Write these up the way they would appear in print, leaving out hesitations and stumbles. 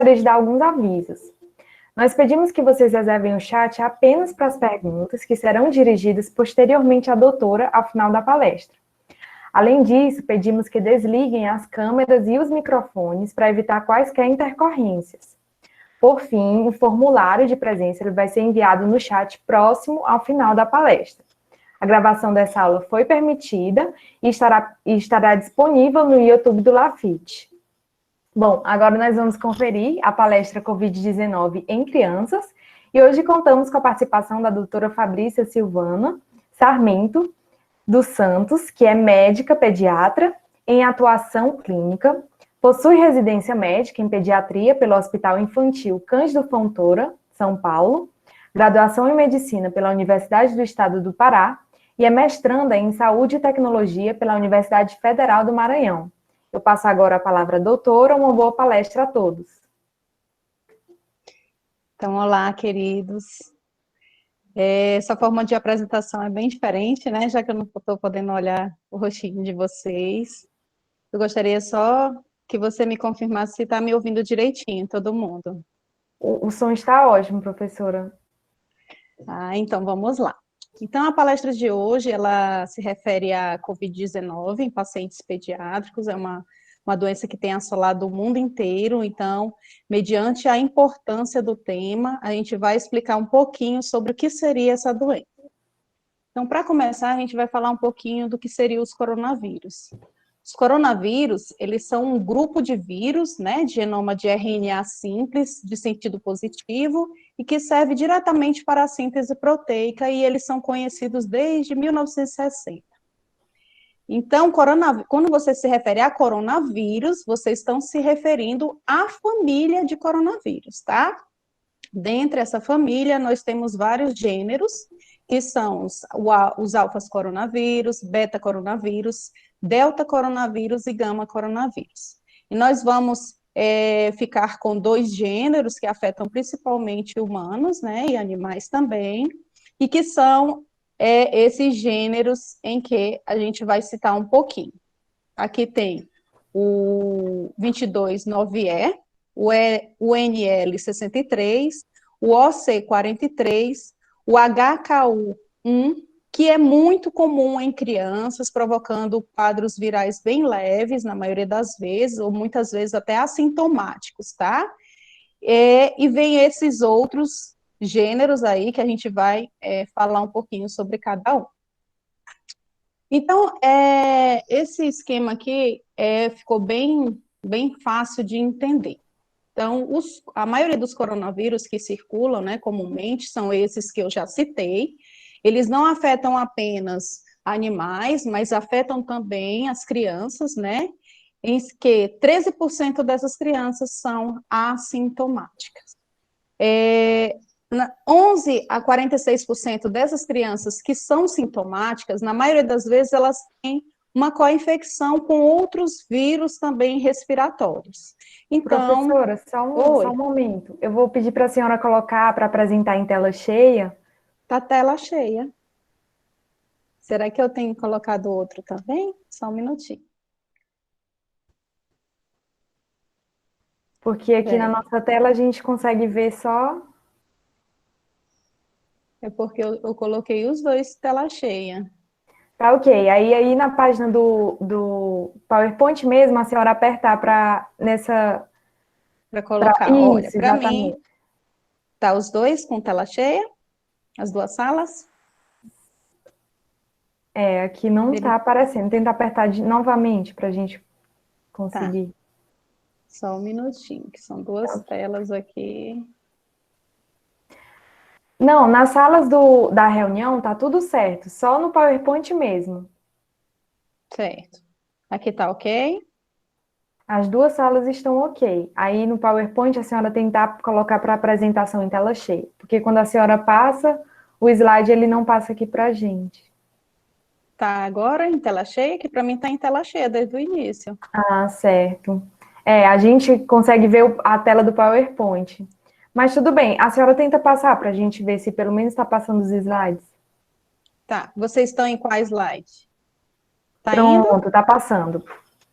gostaria de dar alguns avisos. Nós pedimos que vocês reservem o chat apenas para as perguntas que serão dirigidas posteriormente à doutora ao final da palestra. Além disso, pedimos que desliguem as câmeras e os microfones para evitar quaisquer intercorrências. Por fim, o formulário de presença vai ser enviado no chat próximo ao final da palestra. A gravação dessa aula foi permitida e estará disponível no YouTube do Lafite. Bom, agora nós vamos conferir a palestra Covid-19 em crianças e hoje contamos com a participação da doutora Fabrícia Silvana Sarmento dos Santos, que é médica pediatra em atuação clínica, possui residência médica em pediatria pelo Hospital Infantil Cândido Fontoura, São Paulo, graduação em medicina pela Universidade do Estado do Pará e é mestranda em saúde e tecnologia pela Universidade Federal do Maranhão. Eu passo agora a palavra à doutora, uma boa palestra a todos. Então, olá, queridos. Essa forma de apresentação é bem diferente, né? Já que eu não estou podendo olhar o rostinho de vocês. Eu gostaria só que você me confirmasse se está me ouvindo direitinho, todo mundo. O som está ótimo, professora. Então vamos lá. Então, a palestra de hoje, ela se refere à Covid-19 em pacientes pediátricos, é uma doença que tem assolado o mundo inteiro, então, mediante a importância do tema, a gente vai explicar um pouquinho sobre o que seria essa doença. Então, para começar, a gente vai falar um pouquinho do que seriam os coronavírus. Os coronavírus, eles são um grupo de vírus, né, de genoma de RNA simples, de sentido positivo, e que serve diretamente para a síntese proteica, e eles são conhecidos desde 1960. Então, quando você se refere a coronavírus, vocês estão se referindo à família de coronavírus, tá? Dentre essa família, nós temos vários gêneros, que são os alfas coronavírus, beta coronavírus, delta coronavírus e gama coronavírus. E nós vamos ficar com 2 gêneros que afetam principalmente humanos, né, e animais também, e que são esses gêneros em que a gente vai citar um pouquinho. Aqui tem o 22.9E, o NL63, o OC43, o HKU1, que é muito comum em crianças, provocando quadros virais bem leves, na maioria das vezes, ou muitas vezes até assintomáticos, tá? E vem esses outros gêneros aí, que a gente vai falar um pouquinho sobre cada um. Então, esse esquema aqui ficou bem fácil de entender. Então, a maioria dos coronavírus que circulam, né, comumente, são esses que eu já citei. Eles não afetam apenas animais, mas afetam também as crianças, né, em que 13% dessas crianças são assintomáticas. 11 a 46% dessas crianças que são sintomáticas, na maioria das vezes, elas têm uma co-infecção com outros vírus também respiratórios. Então, professora, só um momento. Eu vou pedir para a senhora colocar para apresentar em tela cheia. Tá tela cheia. Será que eu tenho colocado outro também? Só um minutinho. Porque aqui na nossa tela a gente consegue ver só... É porque eu coloquei os 2 tela cheia. Tá, ok. Aí na página do PowerPoint mesmo, a senhora apertar para nessa... Para colocar, olha, para mim, tá os 2 com tela cheia, as 2 salas. Aqui não está aparecendo. Tenta apertar novamente para a gente conseguir. Tá. Só um minutinho, que são 2 telas aqui. Não, nas salas da reunião tá tudo certo, só no PowerPoint mesmo. Certo. Aqui tá ok? As 2 salas estão ok. Aí no PowerPoint a senhora tentar colocar para apresentação em tela cheia, porque quando a senhora passa, o slide ele não passa aqui para a gente. Tá agora em tela cheia, que para mim tá em tela cheia desde o início. Ah, certo. A gente consegue ver a tela do PowerPoint. Mas tudo bem, a senhora tenta passar para a gente ver se pelo menos está passando os slides. Tá, vocês estão em qual slide? Tá Pronto, indo? está passando.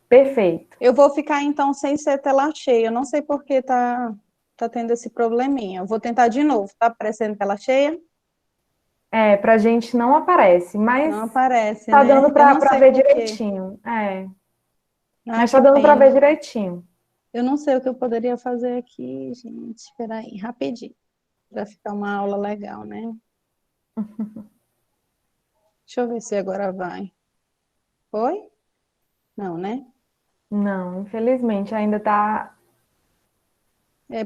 Perfeito. Eu vou ficar, então, sem ser tela cheia. Eu não sei por que tá tendo esse probleminha. Eu vou tentar de novo. Tá aparecendo tela cheia? Pra gente não aparece, mas Não aparece, tá dando né? Eu não para sei ver por quê. direitinho. Ai, Mas tá que dando para ver pena. direitinho. Eu não sei o que eu poderia fazer aqui, gente. Espera aí, rapidinho. Para ficar uma aula legal, né? Deixa eu ver se agora vai. Foi? Não, né? Não, infelizmente ainda tá.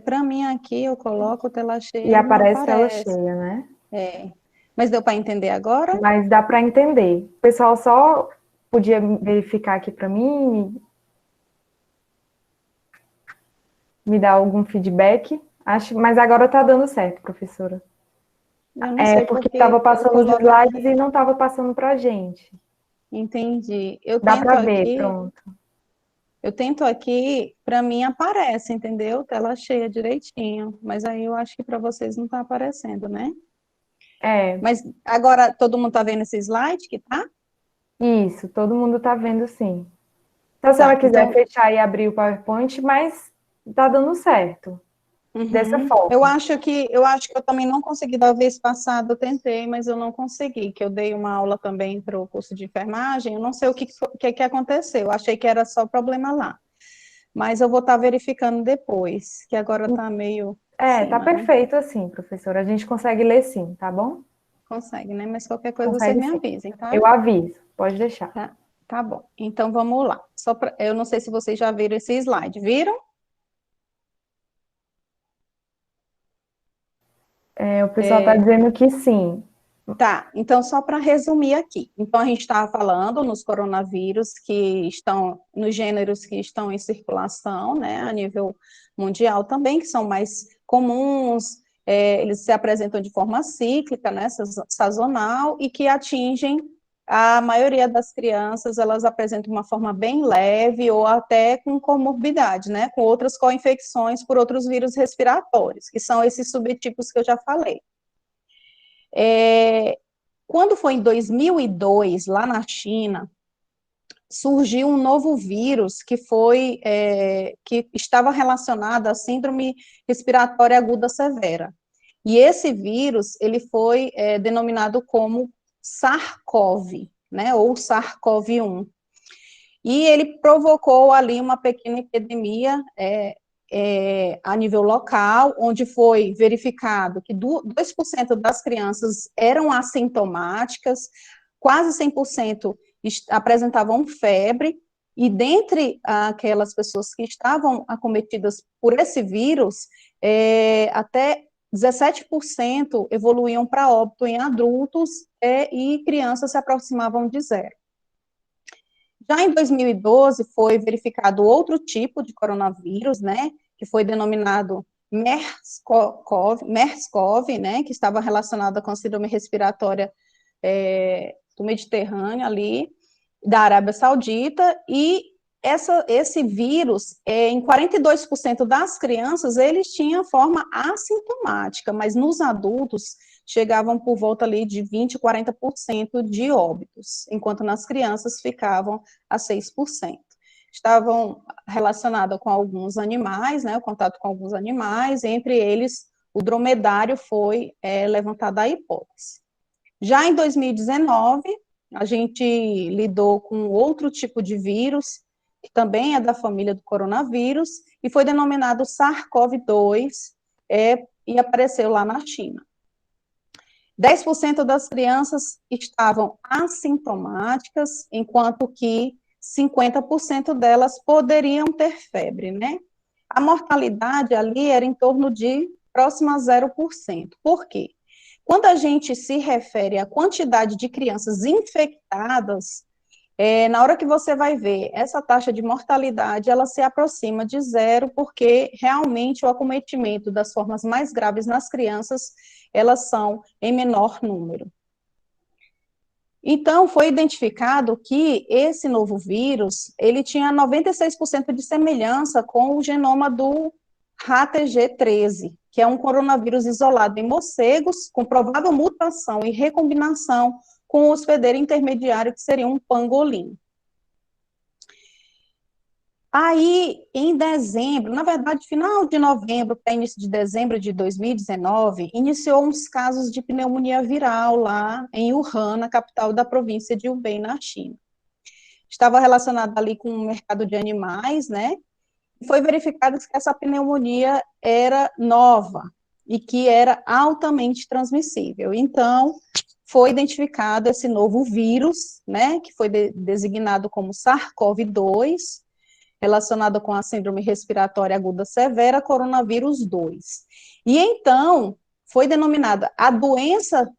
Para mim aqui eu coloco tela E cheia e não aparece tela aparece. cheia, né? É. Mas deu para entender agora? Mas dá para entender. O pessoal só podia verificar aqui para mim, me dar algum feedback. Acho, mas agora tá dando certo, professora. Eu não sei Porque estava porque eu passando os coloco slides e aqui. não estava passando para a gente. Entendi. Eu Dá tento para ver, aqui, pronto. para mim aparece, entendeu? Tela cheia direitinho. Mas aí eu acho que para vocês não está aparecendo, né? É, Mas agora todo mundo está vendo esse slide que tá? isso, todo mundo está vendo sim. Se a senhora Tá. quiser Então, fechar e abrir o PowerPoint, mas tá dando certo, dessa uhum. Eu forma. acho que eu também não consegui da vez passada, eu tentei, mas eu não consegui, que eu dei uma aula também para o curso de enfermagem, eu não sei o que aconteceu, eu achei que era só problema lá. Mas eu vou estar verificando depois, que agora está meio em Tá cima, né? perfeito assim, professora. A gente consegue ler sim, tá bom? Consegue, né? Mas qualquer coisa vocês Consegue me sim. avisem, tá? Eu aviso, pode deixar. Tá, tá bom. Então vamos lá. Eu não sei se vocês já viram esse slide, viram? O pessoal está dizendo que sim. Tá, então só para resumir aqui. Então a gente estava falando nos coronavírus que estão, nos gêneros que estão em circulação, né, a nível mundial também, que são mais comuns, eles se apresentam de forma cíclica, né, sazonal, e que atingem a maioria das crianças, elas apresentam uma forma bem leve ou até com comorbidade, né, com outras co-infecções por outros vírus respiratórios, que são esses subtipos que eu já falei. Quando foi em 2002, lá na China, surgiu um novo vírus que estava relacionado à síndrome respiratória aguda severa. E esse vírus, ele foi denominado como SARS-CoV, né, ou SARS-CoV-1. E ele provocou ali uma pequena epidemia a nível local, onde foi verificado que 2% das crianças eram assintomáticas, quase 100% apresentavam febre, e dentre aquelas pessoas que estavam acometidas por esse vírus, até 17% evoluíam para óbito em adultos e crianças se aproximavam de zero. Já em 2012 foi verificado outro tipo de coronavírus, né, que foi denominado MERS-CoV, né, que estava relacionado com a síndrome respiratória do Mediterrâneo ali, da Arábia Saudita, e esse vírus, em 42% das crianças, eles tinham forma assintomática, mas nos adultos chegavam por volta ali de 20, 40% de óbitos, enquanto nas crianças ficavam a 6%. Estavam relacionadas com alguns animais, né, o contato com alguns animais, entre eles o dromedário foi levantada a hipótese. Já em 2019, a gente lidou com outro tipo de vírus, que também é da família do coronavírus, e foi denominado SARS-CoV-2, e apareceu lá na China. 10% das crianças estavam assintomáticas, enquanto que 50% delas poderiam ter febre, né? A mortalidade ali era em torno de próxima a 0%. Por quê? Quando a gente se refere à quantidade de crianças infectadas, na hora que você vai ver essa taxa de mortalidade, ela se aproxima de zero, porque realmente o acometimento das formas mais graves nas crianças, elas são em menor número. Então, foi identificado que esse novo vírus, ele tinha 96% de semelhança com o genoma do HTG13, que é um coronavírus isolado em morcegos, com provável mutação e recombinação com o hospedeiro intermediário, que seria um pangolim. Aí, em dezembro, na verdade, final de novembro para início de dezembro de 2019, iniciou uns casos de pneumonia viral lá em Wuhan, na capital da província de Hubei, na China. Estava relacionado ali com o mercado de animais, né? E foi verificado que essa pneumonia era nova e que era altamente transmissível. Então, foi identificado esse novo vírus, né, que foi designado como SARS-CoV-2, relacionado com a síndrome respiratória aguda severa, coronavírus 2. E então, foi denominada a doença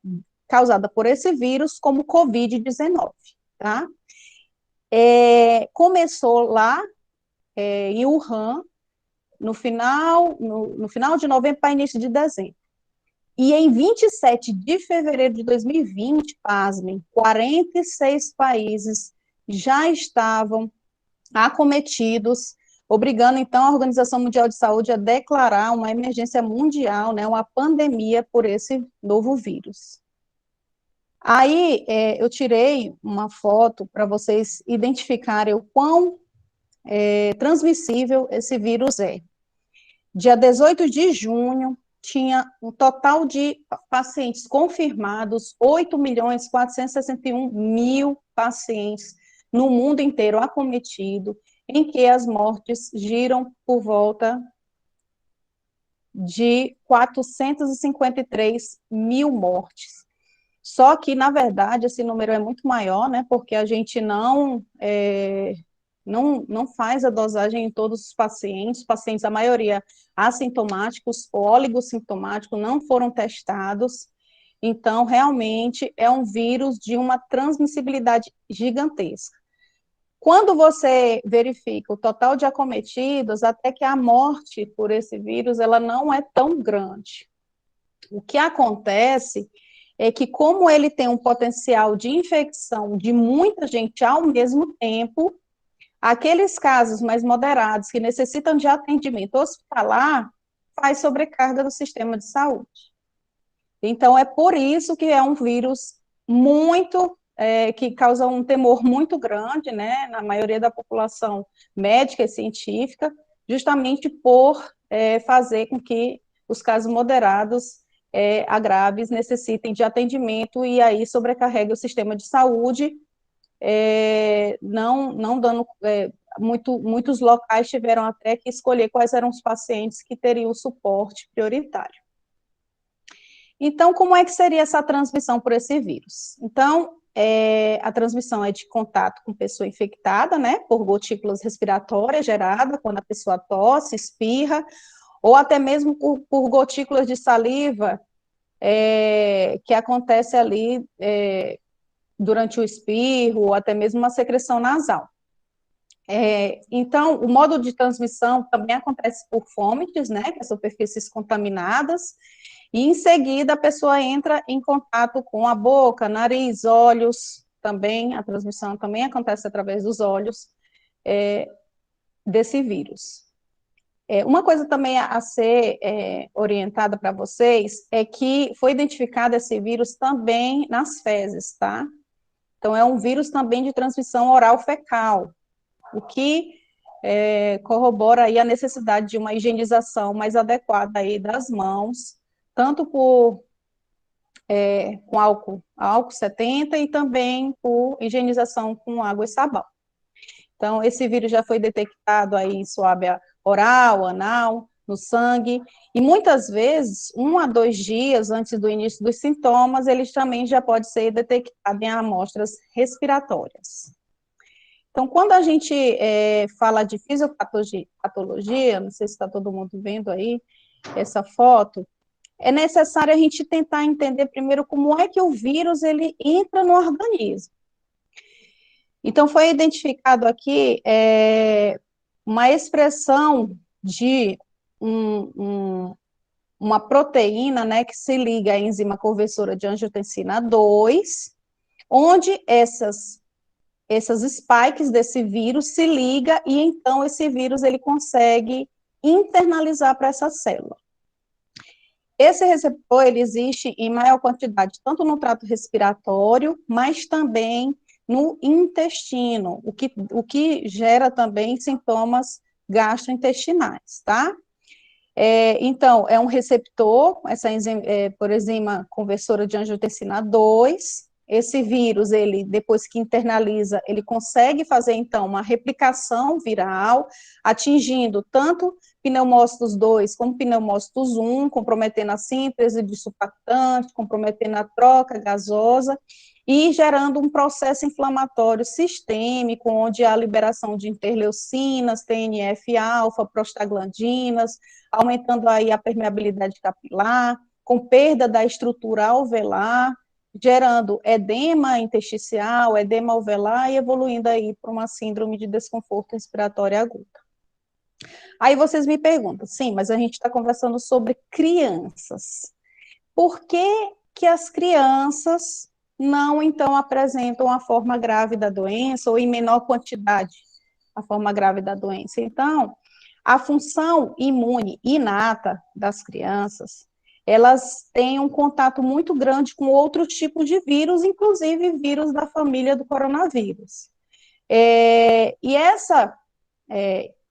causada por esse vírus como Covid-19, tá? Começou lá em Wuhan, no final de novembro para início de dezembro. E em 27 de fevereiro de 2020, pasmem, 46 países já estavam acometidos, obrigando, então, a Organização Mundial de Saúde a declarar uma emergência mundial, né, uma pandemia por esse novo vírus. Aí, eu tirei uma foto para vocês identificarem o quão transmissível esse vírus é. Dia 18 de junho, tinha um total de pacientes confirmados, 8.461.000 pacientes no mundo inteiro acometido, em que as mortes giram por volta de 453 mil mortes. Só que, na verdade, esse número é muito maior, né, porque a gente não faz a dosagem em todos os pacientes, a maioria assintomáticos ou oligossintomáticos, não foram testados. Então, realmente, é um vírus de uma transmissibilidade gigantesca. Quando você verifica o total de acometidos, até que a morte por esse vírus, ela não é tão grande. O que acontece é que, como ele tem um potencial de infecção de muita gente ao mesmo tempo, aqueles casos mais moderados que necessitam de atendimento hospitalar, faz sobrecarga do sistema de saúde. Então, é por isso que é um vírus que causa um temor muito grande, né, na maioria da população médica e científica, justamente por fazer com que os casos moderados a graves necessitem de atendimento e aí sobrecarrega o sistema de saúde, não dando, muitos locais tiveram até que escolher quais eram os pacientes que teriam o suporte prioritário. Então, como é que seria essa transmissão por esse vírus? Então, a transmissão é de contato com pessoa infectada, né, por gotículas respiratórias geradas quando a pessoa tosse, espirra, ou até mesmo por gotículas de saliva, que acontece ali durante o espirro, ou até mesmo uma secreção nasal. Então, o modo de transmissão também acontece por fômites, né, que são superfícies contaminadas, e em seguida a pessoa entra em contato com a boca, nariz, olhos, também, a transmissão também acontece através dos olhos desse vírus. Uma coisa também a ser orientada para vocês é que foi identificado esse vírus também nas fezes, tá? Então, é um vírus também de transmissão oral fecal, o que corrobora aí a necessidade de uma higienização mais adequada aí das mãos, tanto com álcool 70 e também por higienização com água e sabão. Então, esse vírus já foi detectado aí em suave oral, anal, no sangue, e muitas vezes, 1 a 2 dias antes do início dos sintomas, ele também já pode ser detectado em amostras respiratórias. Então, quando a gente fala de fisiopatologia, não sei se está todo mundo vendo aí essa foto, é necessário a gente tentar entender primeiro como é que o vírus ele entra no organismo. Então, foi identificado aqui uma expressão de uma proteína, né, que se liga à enzima conversora de angiotensina 2, onde essas spikes desse vírus se liga e então esse vírus ele consegue internalizar para essa célula. Esse receptor ele existe em maior quantidade tanto no trato respiratório, mas também no intestino, o que gera também sintomas gastrointestinais, tá? Então, é um receptor, essa por enzima conversora de angiotensina 2. Esse vírus, ele, depois que internaliza, ele consegue fazer, então, uma replicação viral, atingindo tanto pneumócitos 2 como pneumócitos 1, comprometendo a síntese de surfactante, comprometendo a troca gasosa, e gerando um processo inflamatório sistêmico, onde há liberação de interleucinas, TNF-alfa, prostaglandinas, aumentando aí a permeabilidade capilar, com perda da estrutura alveolar, gerando edema intersticial, edema alveolar e evoluindo aí para uma síndrome de desconforto respiratório agudo. Aí vocês me perguntam, sim, mas a gente está conversando sobre crianças. Por que que as crianças não, então, apresentam a forma grave da doença, ou em menor quantidade a forma grave da doença? Então, a função imune inata das crianças, elas têm um contato muito grande com outros tipos de vírus, inclusive vírus da família do coronavírus. E essa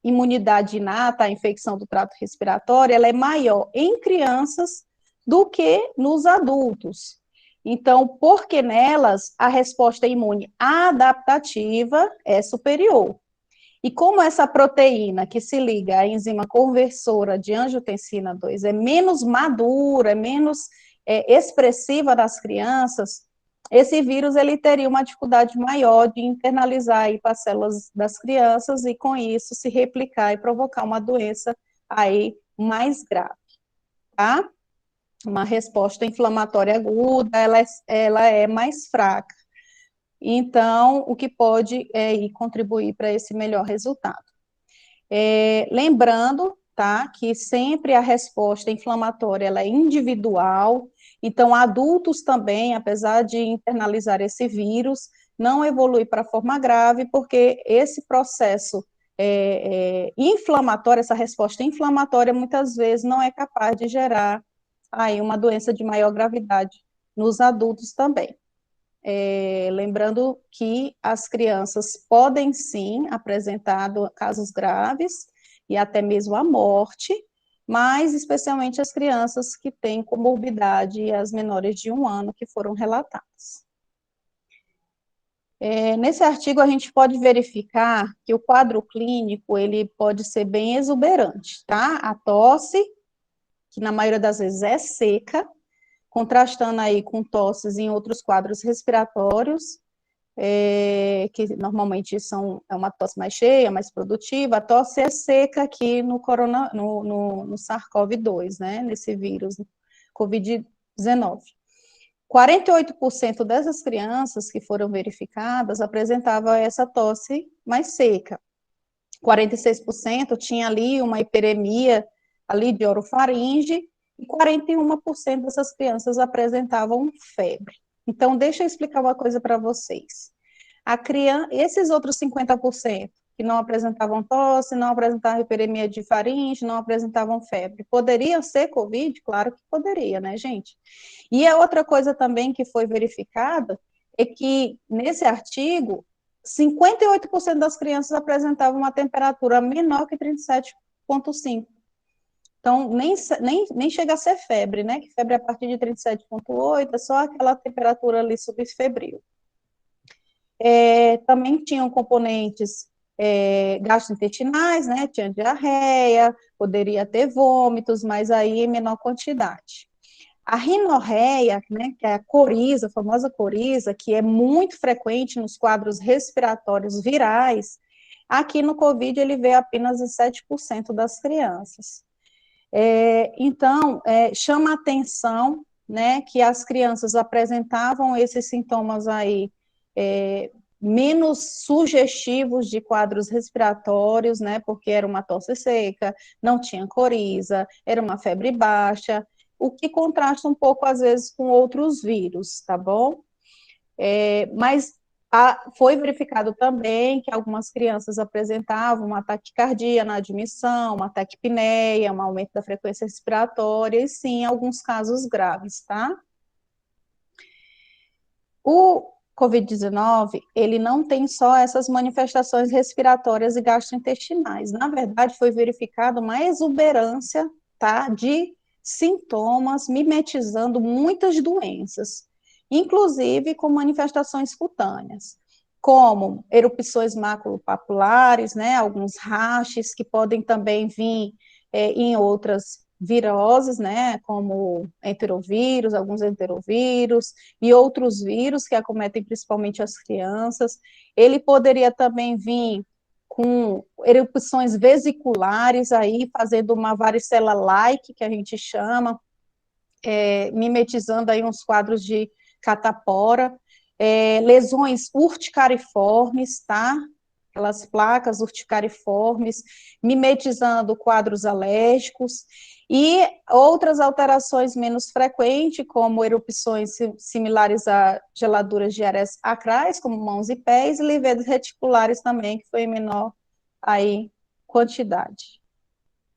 imunidade inata à infecção do trato respiratório, ela é maior em crianças do que nos adultos. Então, porque nelas a resposta imune adaptativa é superior. E como essa proteína que se liga à enzima conversora de angiotensina 2 é menos madura, é menos expressiva das crianças, esse vírus ele teria uma dificuldade maior de internalizar aí para as células das crianças e, com isso, se replicar e provocar uma doença aí mais grave, tá? Uma resposta inflamatória aguda, ela é mais fraca. Então, o que pode contribuir para esse melhor resultado. Lembrando, tá, que sempre a resposta inflamatória ela é individual, então adultos também, apesar de internalizar esse vírus, não evolui para forma grave, porque esse processo inflamatório, essa resposta inflamatória, muitas vezes não é capaz de gerar aí uma doença de maior gravidade nos adultos também. Lembrando que as crianças podem sim apresentar casos graves e até mesmo a morte, mas especialmente as crianças que têm comorbidade e as menores de 1 ano que foram relatadas. Nesse artigo a gente pode verificar que o quadro clínico ele pode ser bem exuberante, tá? A tosse, que na maioria das vezes é seca, contrastando aí com tosses em outros quadros respiratórios, que normalmente é uma tosse mais cheia, mais produtiva. A tosse é seca aqui no SARS-CoV-2, né, nesse vírus, Covid-19. 48% dessas crianças que foram verificadas apresentavam essa tosse mais seca. 46% tinha ali uma hiperemia ali de orofaringe, e 41% dessas crianças apresentavam febre. Então, deixa eu explicar uma coisa para vocês. Esses outros 50% que não apresentavam tosse, não apresentavam hiperemia de faringe, não apresentavam febre, poderiam ser COVID? Claro que poderia, né, gente? E a outra coisa também que foi verificada é que, nesse artigo, 58% das crianças apresentavam uma temperatura menor que 37,5. Então, nem chega a ser febre, né? Que febre a partir de 37,8 é só aquela temperatura ali subfebril. Também tinham componentes gastrointestinais, né? Tinha diarreia, poderia ter vômitos, mas aí em menor quantidade. A rinorreia, né, que é a coriza, a famosa coriza, que é muito frequente nos quadros respiratórios virais, aqui no COVID ele vê apenas em 7% das crianças. Então, chama atenção, né, que as crianças apresentavam esses sintomas aí menos sugestivos de quadros respiratórios, né, porque era uma tosse seca, não tinha coriza, era uma febre baixa, o que contrasta um pouco, às vezes, com outros vírus, tá bom? Mas foi verificado também que algumas crianças apresentavam uma taquicardia na admissão, uma taquipneia, um aumento da frequência respiratória, e sim, alguns casos graves, tá? O COVID-19, ele não tem só essas manifestações respiratórias e gastrointestinais. Na verdade, foi verificada uma exuberância, tá, de sintomas mimetizando muitas doenças, inclusive com manifestações cutâneas, como erupções maculopapulares, né, alguns rachis que podem também vir em outras viroses, né, como enterovírus, alguns enterovírus e outros vírus que acometem principalmente as crianças. Ele poderia também vir com erupções vesiculares aí, fazendo uma varicela-like, que a gente chama, mimetizando aí uns quadros de catapora, lesões urticariformes, tá? Aquelas placas urticariformes, mimetizando quadros alérgicos, e outras alterações menos frequentes, como erupções similares a geladuras diárias acrais, como mãos e pés, e livedos reticulares também, que foi em menor aí, quantidade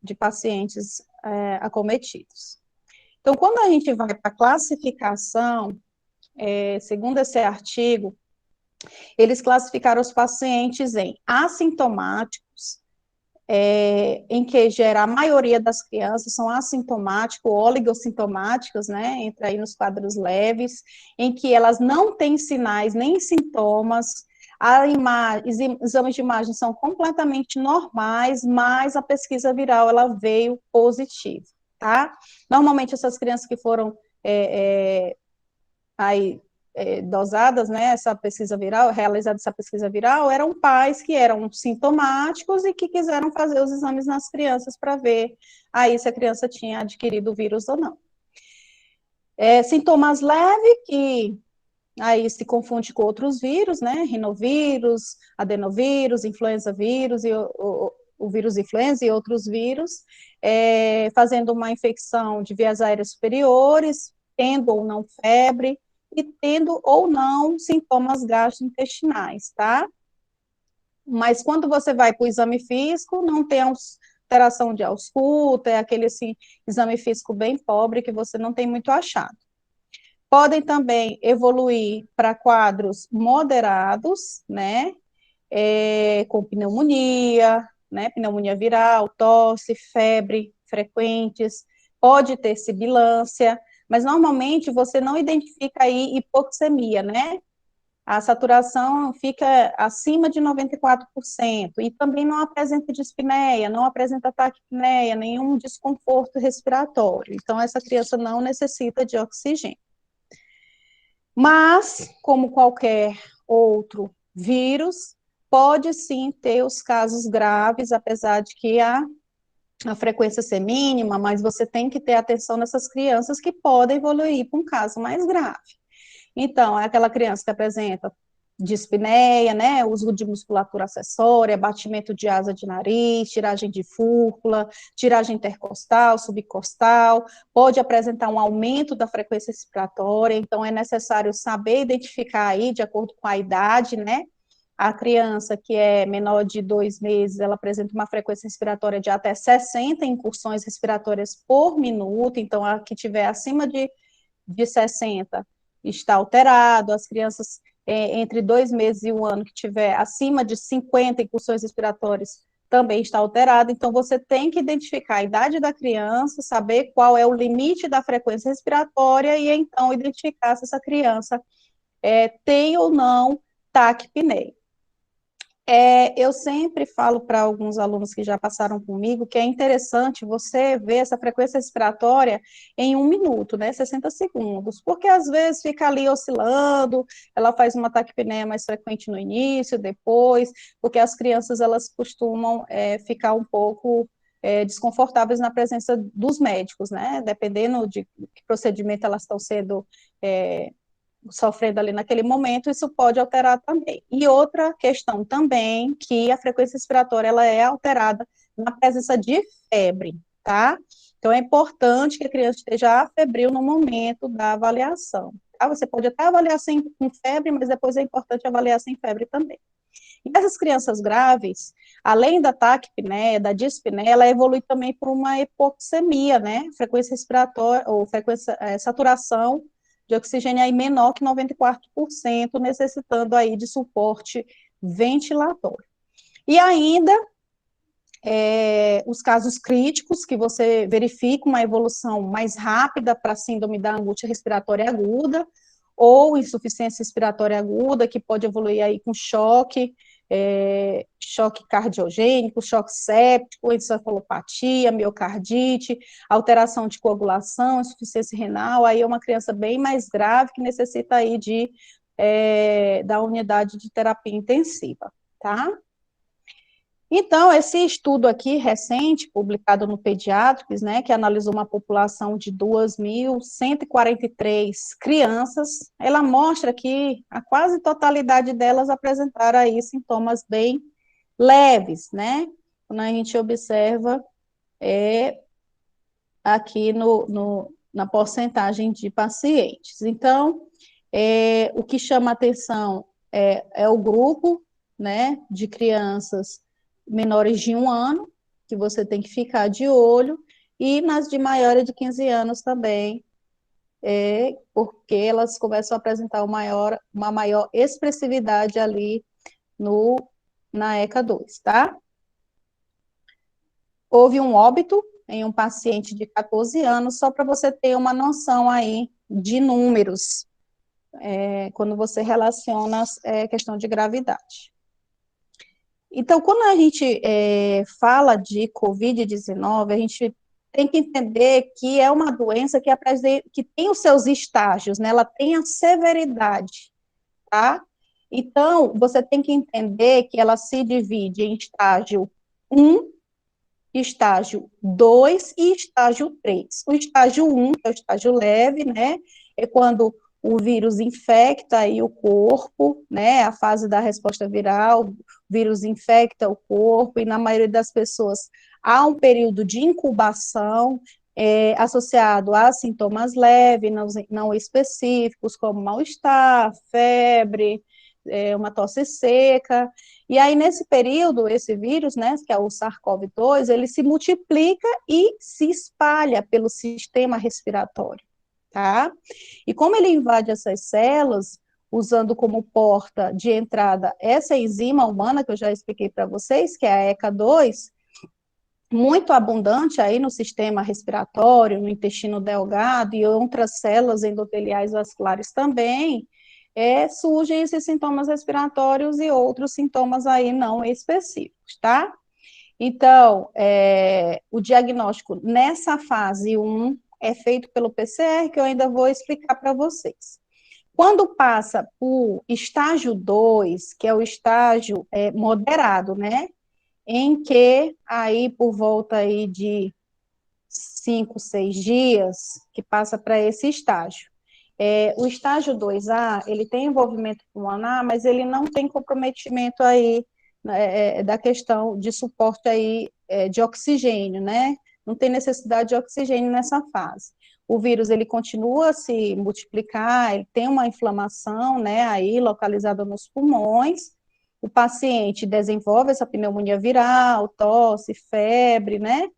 de pacientes acometidos. Então, quando a gente vai para a classificação, segundo esse artigo, eles classificaram os pacientes em assintomáticos, em que gera a maioria das crianças são assintomáticos, oligossintomáticos, né, entra aí nos quadros leves, em que elas não têm sinais nem sintomas, exames de imagem são completamente normais, mas a pesquisa viral, ela veio positiva, tá? Normalmente essas crianças que foram aí dosadas, né, essa pesquisa viral, realizada essa pesquisa viral, eram pais que eram sintomáticos e que quiseram fazer os exames nas crianças para ver aí se a criança tinha adquirido o vírus ou não. Sintomas leves, que aí se confunde com outros vírus, né, rinovírus, adenovírus, influenza vírus e o vírus influenza e outros vírus, fazendo uma infecção de vias aéreas superiores, tendo ou não febre, e tendo ou não sintomas gastrointestinais, tá? Mas quando você vai para o exame físico, não tem alteração de ausculta, é aquele assim, exame físico bem pobre que você não tem muito achado. Podem também evoluir para quadros moderados, né? Com pneumonia, né? Pneumonia viral, tosse, febre frequentes, pode ter sibilância, mas normalmente você não identifica aí hipoxemia, né? A saturação fica acima de 94%, e também não apresenta dispneia, não apresenta taquipneia, nenhum desconforto respiratório. Então, essa criança não necessita de oxigênio. Mas, como qualquer outro vírus, pode sim ter os casos graves, apesar de que a frequência ser mínima, mas você tem que ter atenção nessas crianças que podem evoluir para um caso mais grave. Então, é aquela criança que apresenta dispneia, né, uso de musculatura acessória, batimento de asa de nariz, tiragem de fúrcula, tiragem intercostal, subcostal, pode apresentar um aumento da frequência respiratória, então é necessário saber identificar aí, de acordo com a idade, né, a criança que é menor de 2 meses, ela apresenta uma frequência respiratória de até 60 incursões respiratórias por minuto, então a que tiver acima de 60 está alterado, as crianças entre 2 meses e 1 ano que tiver acima de 50 incursões respiratórias também está alterado, então você tem que identificar a idade da criança, saber qual é o limite da frequência respiratória e então identificar se essa criança tem ou não taquipneia. Eu sempre falo para alguns alunos que já passaram comigo que é interessante você ver essa frequência respiratória em 1 minuto, né, 60 segundos, porque às vezes fica ali oscilando, ela faz uma taquipneia mais frequente no início, depois, porque as crianças, elas costumam ficar um pouco desconfortáveis na presença dos médicos, né, dependendo de que procedimento elas estão sendo sofrendo ali naquele momento, isso pode alterar também. E outra questão também, que a frequência respiratória, ela é alterada na presença de febre, tá? Então, é importante que a criança esteja febril no momento da avaliação. Tá? Você pode até avaliar com febre, mas depois é importante avaliar sem febre também. E essas crianças graves, além da taquipneia, da dispneia, ela evolui também por uma hipoxemia, né? Frequência respiratória, ou frequência, saturação de oxigênio aí menor que 94%, necessitando aí de suporte ventilatório. E ainda, os casos críticos, que você verifica uma evolução mais rápida para a síndrome da angústia respiratória aguda, ou insuficiência respiratória aguda, que pode evoluir aí com choque, choque cardiogênico, choque séptico, encefalopatia, miocardite, alteração de coagulação, insuficiência renal, aí é uma criança bem mais grave que necessita aí da unidade de terapia intensiva, tá? Então, esse estudo aqui, recente, publicado no Pediatrics, né, que analisou uma população de 2.143 crianças, ela mostra que a quase totalidade delas apresentaram aí sintomas bem leves, né, quando a gente observa aqui na porcentagem de pacientes. Então, o que chama atenção é o grupo, né, de crianças menores de 1 ano, que você tem que ficar de olho, e nas de maiores de 15 anos também, porque elas começam a apresentar uma maior expressividade ali na ECA 2, tá? Houve um óbito em um paciente de 14 anos, só para você ter uma noção aí de números, quando você relaciona a questão de gravidade. Então, quando a gente fala de Covid-19, a gente tem que entender que é uma doença que tem os seus estágios, né? Ela tem a severidade, tá? Então, você tem que entender que ela se divide em estágio 1, estágio 2 e estágio 3. O estágio 1, que é o estágio leve, né? É quando o vírus infecta aí o corpo, né? A fase da resposta viral, o vírus infecta o corpo, e na maioria das pessoas há um período de incubação associado a sintomas leves, não específicos, como mal-estar, febre, uma tosse seca. E aí, nesse período, esse vírus, né, que é o SARS-CoV-2, ele se multiplica e se espalha pelo sistema respiratório, tá? E como ele invade essas células, usando como porta de entrada essa enzima humana, que eu já expliquei para vocês, que é a ECA2, muito abundante aí no sistema respiratório, no intestino delgado e outras células endoteliais vasculares também, surgem esses sintomas respiratórios e outros sintomas aí não específicos, tá? Então, o diagnóstico nessa fase 1 é feito pelo PCR, que eu ainda vou explicar para vocês. Quando passa para o estágio 2, que é o estágio moderado, né? Em que aí por volta aí de 5, 6 dias, que passa para esse estágio. O estágio 2A, ele tem envolvimento pulmonar, mas ele não tem comprometimento aí da questão de suporte aí de oxigênio, né? Não tem necessidade de oxigênio nessa fase. O vírus, ele continua a se multiplicar, ele tem uma inflamação, né, aí localizada nos pulmões. O paciente desenvolve essa pneumonia viral, tosse, febre, né?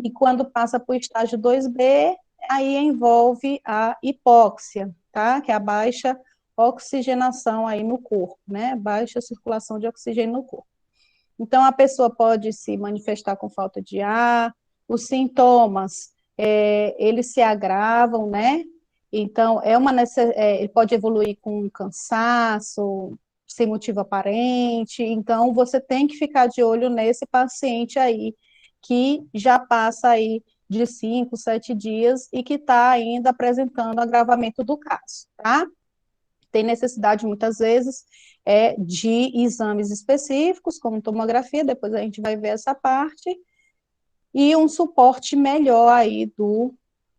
E quando passa para o estágio 2B, aí envolve a hipóxia, tá? Que é a baixa oxigenação aí no corpo, né? Baixa circulação de oxigênio no corpo. Então, a pessoa pode se manifestar com falta de ar, os sintomas, eles se agravam, né? Então, ele pode evoluir com cansaço, sem motivo aparente. Então, você tem que ficar de olho nesse paciente aí, que já passa aí de 5, 7 dias e que está ainda apresentando agravamento do caso, tá? Tem necessidade, muitas vezes, de exames específicos, como tomografia, depois a gente vai ver essa parte, e um suporte melhor aí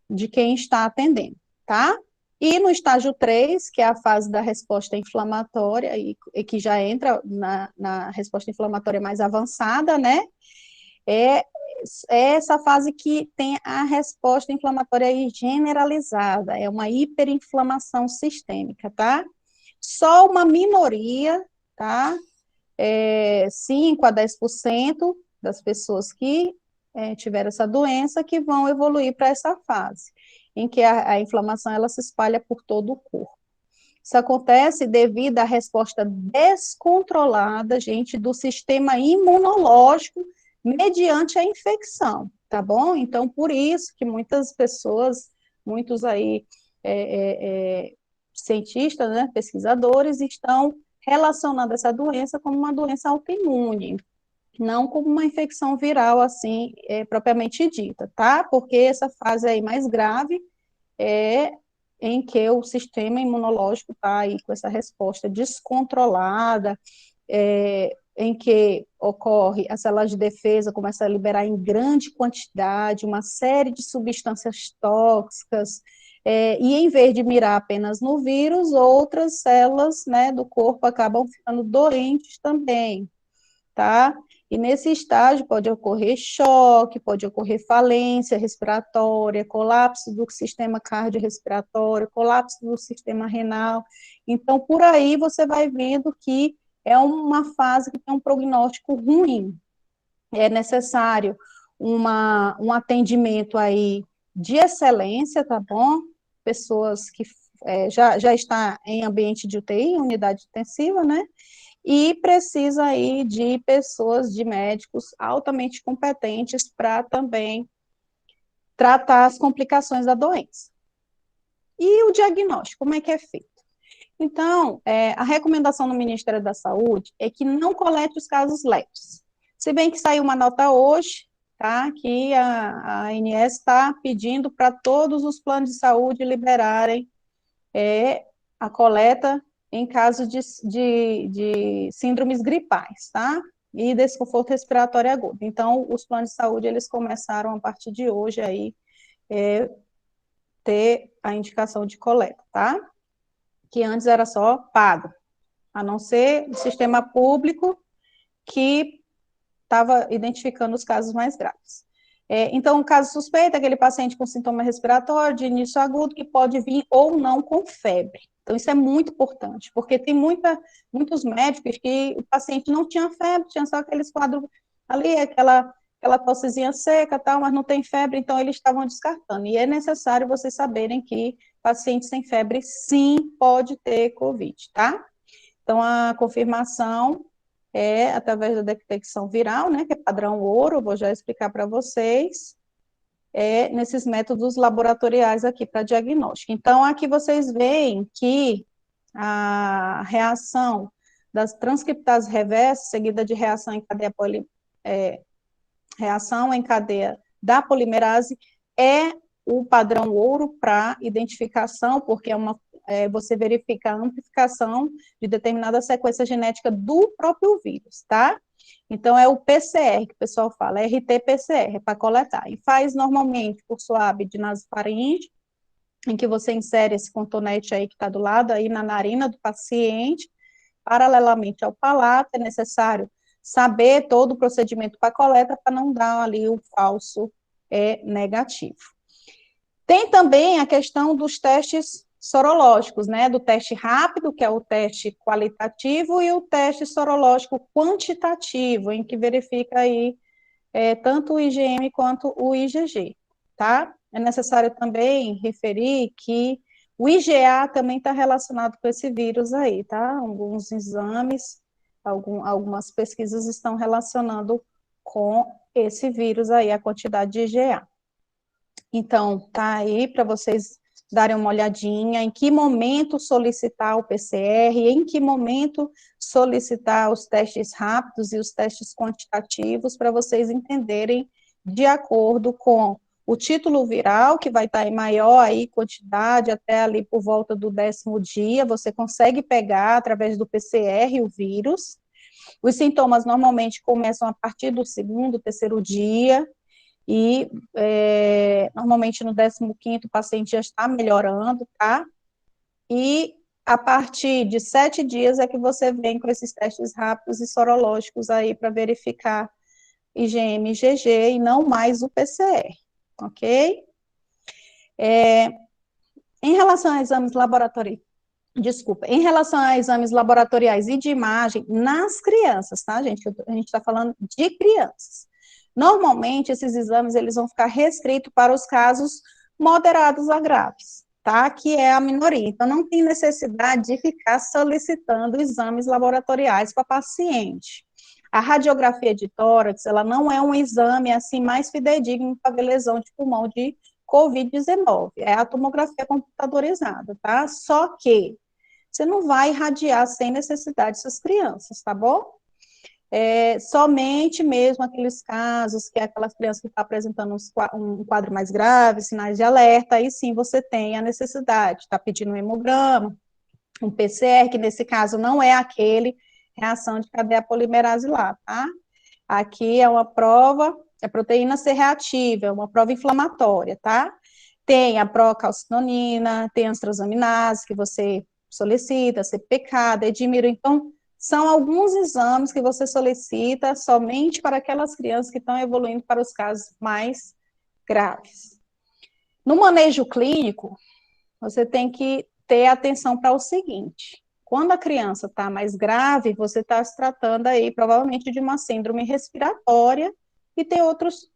de quem está atendendo, tá? E no estágio 3, que é a fase da resposta inflamatória, e que já entra na resposta inflamatória mais avançada, né? É essa fase que tem a resposta inflamatória generalizada, é uma hiperinflamação sistêmica, tá? Só uma minoria, tá? 5 a 10% das pessoas que tiveram essa doença que vão evoluir para essa fase. em que a inflamação ela se espalha por todo o corpo. Isso acontece devido à resposta descontrolada, gente, do sistema imunológico mediante a infecção, tá bom? Então, por isso que muitas pessoas, muitos aí cientistas, né, pesquisadores, estão relacionando essa doença como uma doença autoimune, não como uma infecção viral, assim, propriamente dita, tá? Porque essa fase aí mais grave é em que o sistema imunológico está aí com essa resposta descontrolada, em que ocorre as células de defesa começam a liberar em grande quantidade uma série de substâncias tóxicas, e em vez de mirar apenas no vírus, outras células, né, do corpo acabam ficando doentes também, tá? E nesse estágio pode ocorrer choque, pode ocorrer falência respiratória, colapso do sistema cardiorrespiratório, colapso do sistema renal. Então, por aí você vai vendo que é uma fase que tem um prognóstico ruim. É necessário um atendimento aí de excelência, tá bom? Pessoas que já está em ambiente de UTI, unidade intensiva, né? E precisa aí de pessoas, de médicos altamente competentes para também tratar as complicações da doença. E o diagnóstico, como é que é feito? Então, a recomendação do Ministério da Saúde é que não colete os casos leves. Se bem que saiu uma nota hoje, tá, que a ANS está pedindo para todos os planos de saúde liberarem a coleta em caso de síndromes gripais, tá? E desconforto respiratório agudo. Então, os planos de saúde, eles começaram, a partir de hoje, aí, ter a indicação de coleta, tá? Que antes era só pago, a não ser o sistema público que estava identificando os casos mais graves. Então, o caso suspeito é aquele paciente com sintoma respiratório de início agudo que pode vir ou não com febre. Então, isso é muito importante, porque tem muitos médicos que o paciente não tinha febre, tinha só aqueles quadros ali, aquela tossezinha seca, tal, mas não tem febre, então eles estavam descartando. E é necessário vocês saberem que paciente sem febre, sim, pode ter COVID, tá? Então, a confirmação é através da detecção viral, né, que é padrão ouro, vou já explicar para vocês, nesses métodos laboratoriais aqui para diagnóstico. Então, aqui vocês veem que a reação das transcriptases reversas, seguida de reação em cadeia, reação em cadeia da polimerase, é o padrão ouro para identificação, porque você verifica a amplificação de determinada sequência genética do próprio vírus, tá? Então, é o PCR que o pessoal fala, RT-PCR, para coletar. E faz normalmente por suave de nasofaringe, em que você insere esse cotonete aí que está do lado, aí na narina do paciente, paralelamente ao palato, é necessário saber todo o procedimento para coleta, para não dar ali o falso negativo. Tem também a questão dos testes sorológicos, né, do teste rápido, que é o teste qualitativo, e o teste sorológico quantitativo, em que verifica aí tanto o IgM quanto o IgG, tá? É necessário também referir que o IgA também está relacionado com esse vírus aí, tá? Alguns exames, algumas pesquisas estão relacionando com esse vírus aí, a quantidade de IgA. Então, tá aí para vocês darem uma olhadinha em que momento solicitar o PCR, em que momento solicitar os testes rápidos e os testes quantitativos, para vocês entenderem de acordo com o título viral, que vai estar em maior aí quantidade, até ali por volta do 10º dia, você consegue pegar através do PCR o vírus. Os sintomas normalmente começam a partir do 2º, 3º dia, e normalmente no 15º o paciente já está melhorando, tá? E a partir de 7 dias é que você vem com esses testes rápidos e sorológicos aí para verificar IgM e IgG e não mais o PCR, ok? Em relação a exames laboratoriais, em relação a exames laboratoriais e de imagem nas crianças, tá, gente? A gente está falando de crianças. Normalmente, esses exames, eles vão ficar restritos para os casos moderados a graves, tá? Que é a minoria. Então, não tem necessidade de ficar solicitando exames laboratoriais para paciente. A radiografia de tórax, ela não é um exame, assim, mais fidedigno para ver lesão de pulmão de COVID-19. É a tomografia computadorizada, tá? Só que você não vai irradiar sem necessidade essas crianças, tá bom? Somente mesmo aqueles casos que é aquelas crianças que estão apresentando um quadro mais grave, sinais de alerta, aí sim você tem a necessidade, está pedindo um hemograma, um PCR, que nesse caso não é aquele reação de cadeia polimerase lá, tá? Aqui é uma prova, é proteína C reativa, é uma prova inflamatória, tá? Tem a procalcitonina, tem as transaminases que você solicita, CPK, dedímero, então são alguns exames que você solicita somente para aquelas crianças que estão evoluindo para os casos mais graves. No manejo clínico, você tem que ter atenção para o seguinte: quando a criança está mais grave, você está se tratando aí provavelmente de uma síndrome respiratória e tem outros,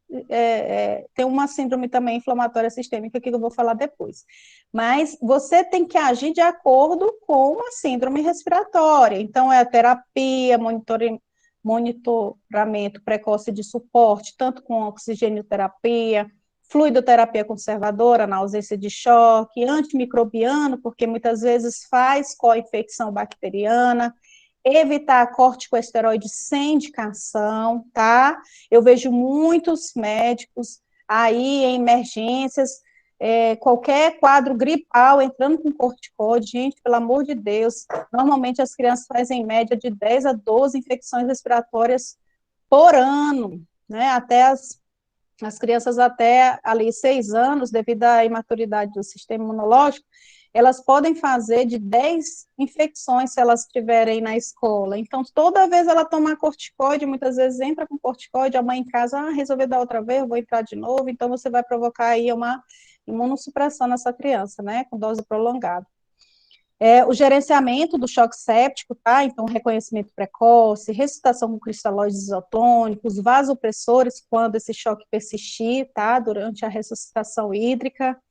tem uma síndrome também inflamatória sistêmica que eu vou falar depois. Mas você tem que agir de acordo com a síndrome respiratória. Então, é a terapia, monitoramento precoce de suporte, tanto com oxigenoterapia, fluidoterapia conservadora na ausência de choque, antimicrobiano, porque muitas vezes faz co-infecção bacteriana, evitar corticosteroide sem indicação, tá? Eu vejo muitos médicos aí em emergências, qualquer quadro gripal entrando com corticoide, gente, pelo amor de Deus, normalmente as crianças fazem em média de 10 a 12 infecções respiratórias por ano, né? Até as crianças até ali 6 anos, devido à imaturidade do sistema imunológico, elas podem fazer de 10 infecções se elas estiverem na escola. Então, toda vez ela toma corticoide, muitas vezes entra com corticoide, a mãe em casa, resolver dar outra vez, eu vou entrar de novo, então você vai provocar aí uma imunossupressão nessa criança, né, com dose prolongada. O gerenciamento do choque séptico, tá? Então, reconhecimento precoce, ressuscitação com cristalóides isotônicos, vasopressores, quando esse choque persistir, tá? Durante a ressuscitação hídrica.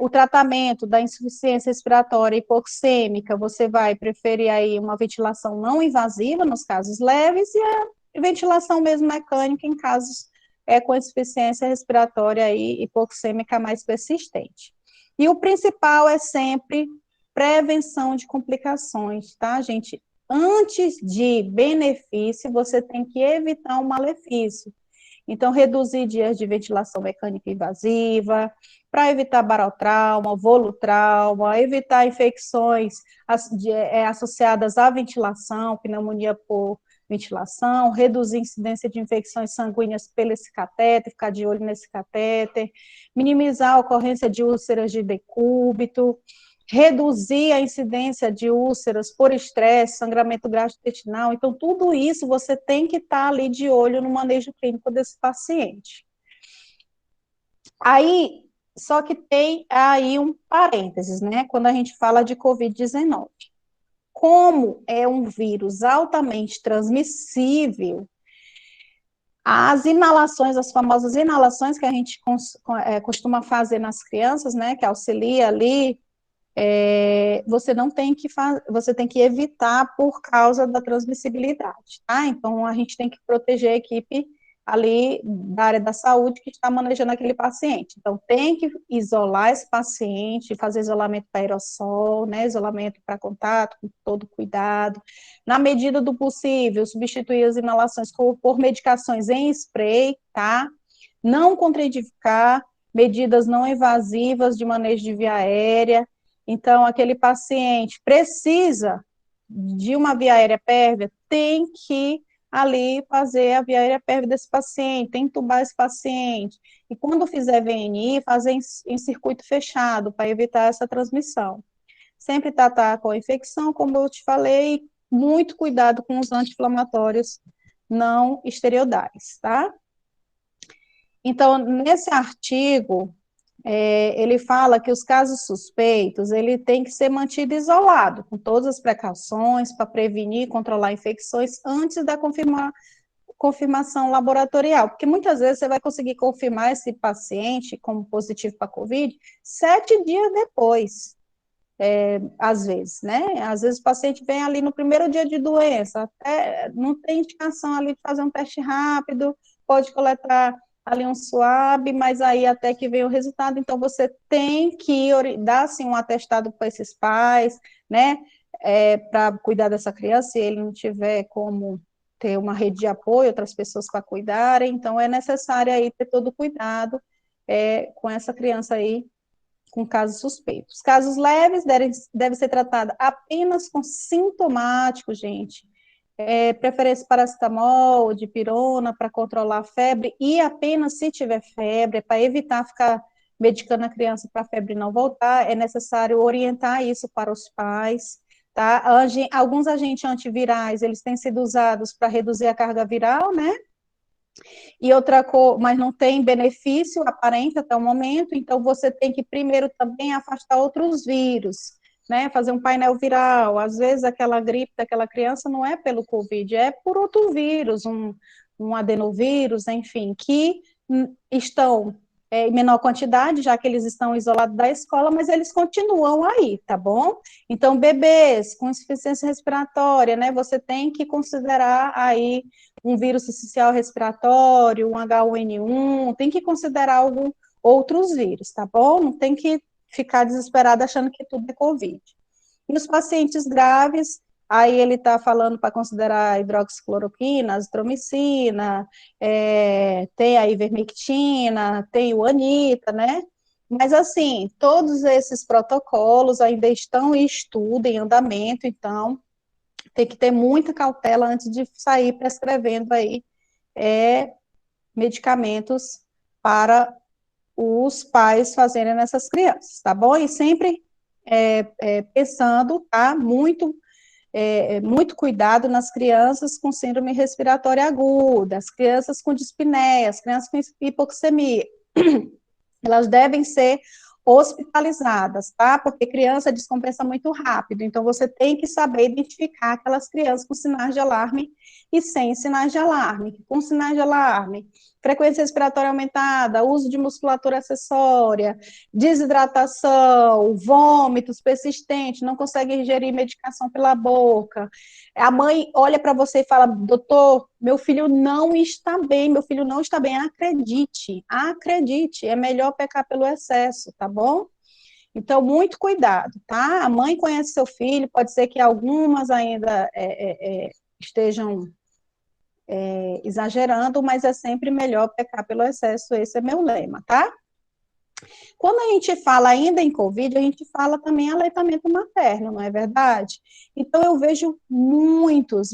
O tratamento da insuficiência respiratória hipoxêmica, você vai preferir aí uma ventilação não invasiva nos casos leves e a ventilação mesmo mecânica em casos com insuficiência respiratória aí, hipoxêmica mais persistente. E o principal é sempre prevenção de complicações, tá, gente? Antes de benefício, você tem que evitar um malefício. Então, reduzir dias de ventilação mecânica invasiva, para evitar barotrauma, volutrauma, evitar infecções associadas à ventilação, pneumonia por ventilação, reduzir a incidência de infecções sanguíneas pelo esse catéter, ficar de olho nesse catéter, minimizar a ocorrência de úlceras de decúbito, reduzir a incidência de úlceras por estresse, sangramento gastrointestinal. Então, tudo isso você tem que estar ali de olho no manejo clínico desse paciente. Aí, só que tem aí um parênteses, né? Quando a gente fala de COVID-19. Como é um vírus altamente transmissível, as inalações, as famosas inalações que a gente costuma fazer nas crianças, né? Que auxilia ali você não tem que você tem que evitar por causa da transmissibilidade, tá? Então a gente tem que proteger a equipe ali da área da saúde que está manejando aquele paciente. Então tem que isolar esse paciente, fazer isolamento para aerossol, né? Isolamento para contato, com todo cuidado. Na medida do possível, substituir as inalações por medicações em spray, tá? Não contraindicar medidas não invasivas de manejo de via aérea. Então, aquele paciente precisa de uma via aérea pérvia, tem que ali fazer a via aérea pérvia desse paciente, tem que entubar esse paciente. E quando fizer VNI, fazer em circuito fechado, para evitar essa transmissão. Sempre tratar com a infecção, como eu te falei, muito cuidado com os anti-inflamatórios não esteroidais, tá? Então, nesse artigo, ele fala que os casos suspeitos, ele tem que ser mantido isolado, com todas as precauções para prevenir e controlar infecções antes da confirmação laboratorial, porque muitas vezes você vai conseguir confirmar esse paciente como positivo para COVID 7 dias depois, às vezes, né? Às vezes o paciente vem ali no primeiro dia de doença, até não tem indicação ali de fazer um teste rápido, pode coletar ali um swab, mas aí até que vem o resultado, então você tem que dar, assim, um atestado para esses pais, né? Para cuidar dessa criança, se ele não tiver como ter uma rede de apoio, outras pessoas para cuidarem, então é necessário aí ter todo o cuidado com essa criança aí, com casos suspeitos. Casos leves devem ser tratados apenas com sintomáticos, gente. Preferência paracetamol, dipirona para controlar a febre, e apenas se tiver febre, para evitar ficar medicando a criança para a febre não voltar, é necessário orientar isso para os pais, tá? Alguns agentes antivirais, eles têm sido usados para reduzir a carga viral, né? E outra coisa, mas não tem benefício aparente até o momento, então você tem que primeiro também afastar outros vírus, né? Fazer um painel viral. Às vezes aquela gripe daquela criança não é pelo Covid, é por outro vírus, um adenovírus, enfim, que estão em menor quantidade, já que eles estão isolados da escola, mas eles continuam aí, tá bom? Então, bebês com insuficiência respiratória, né? Você tem que considerar aí um vírus essencial respiratório, um H1N1, tem que considerar outros vírus, tá bom? Não tem que ficar desesperado achando que tudo é Covid. E os pacientes graves, aí ele está falando para considerar hidroxicloroquina, azitromicina, tem a ivermectina, tem o anita, né? Mas, assim, todos esses protocolos ainda estão em estudo, em andamento, então tem que ter muita cautela antes de sair prescrevendo aí medicamentos para os pais fazerem nessas crianças, tá bom? E sempre pensando, tá? Muito cuidado nas crianças com síndrome respiratória aguda, as crianças com dispneia, as crianças com hipoxemia. Elas devem ser hospitalizadas, tá? Porque criança descompensa muito rápido, então você tem que saber identificar aquelas crianças com sinais de alarme e sem sinais de alarme. Com sinais de alarme, frequência respiratória aumentada, uso de musculatura acessória, desidratação, vômitos persistentes, não consegue ingerir medicação pela boca. A mãe olha para você e fala: doutor, meu filho não está bem, meu filho não está bem. Acredite, é melhor pecar pelo excesso, tá bom? Então, muito cuidado, tá? A mãe conhece seu filho, pode ser que algumas ainda estejam exagerando, mas é sempre melhor pecar pelo excesso, esse é meu lema, tá? Quando a gente fala ainda em Covid, a gente fala também aleitamento materno, não é verdade? Então, eu vejo muitas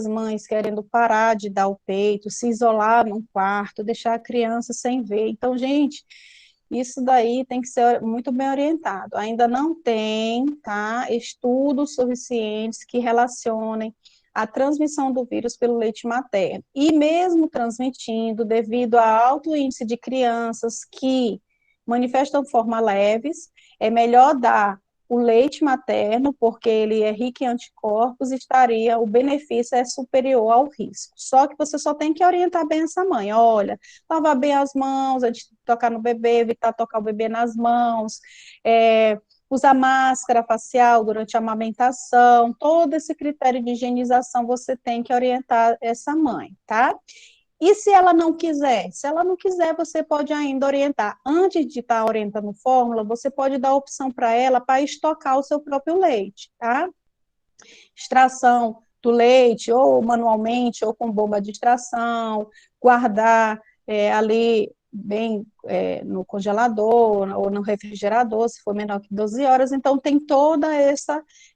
mães querendo parar de dar o peito, se isolar num quarto, deixar a criança sem ver. Então, gente, isso daí tem que ser muito bem orientado. Ainda não tem, tá, estudos suficientes que relacionem a transmissão do vírus pelo leite materno. E mesmo transmitindo, devido ao alto índice de crianças que manifestam forma leves, é melhor dar o leite materno, porque ele é rico em anticorpos, o benefício é superior ao risco. Só que você só tem que orientar bem essa mãe. Olha, lavar bem as mãos antes de tocar no bebê, evitar tocar o bebê nas mãos, usar máscara facial durante a amamentação, todo esse critério de higienização você tem que orientar essa mãe, tá? E se ela não quiser? Se ela não quiser, você pode ainda orientar. Antes de estar orientando fórmula, você pode dar a opção para ela para estocar o seu próprio leite, tá? Extração do leite, ou manualmente, ou com bomba de extração, guardar ali bem no congelador ou no refrigerador, se for menor que 12 horas. Então, tem toda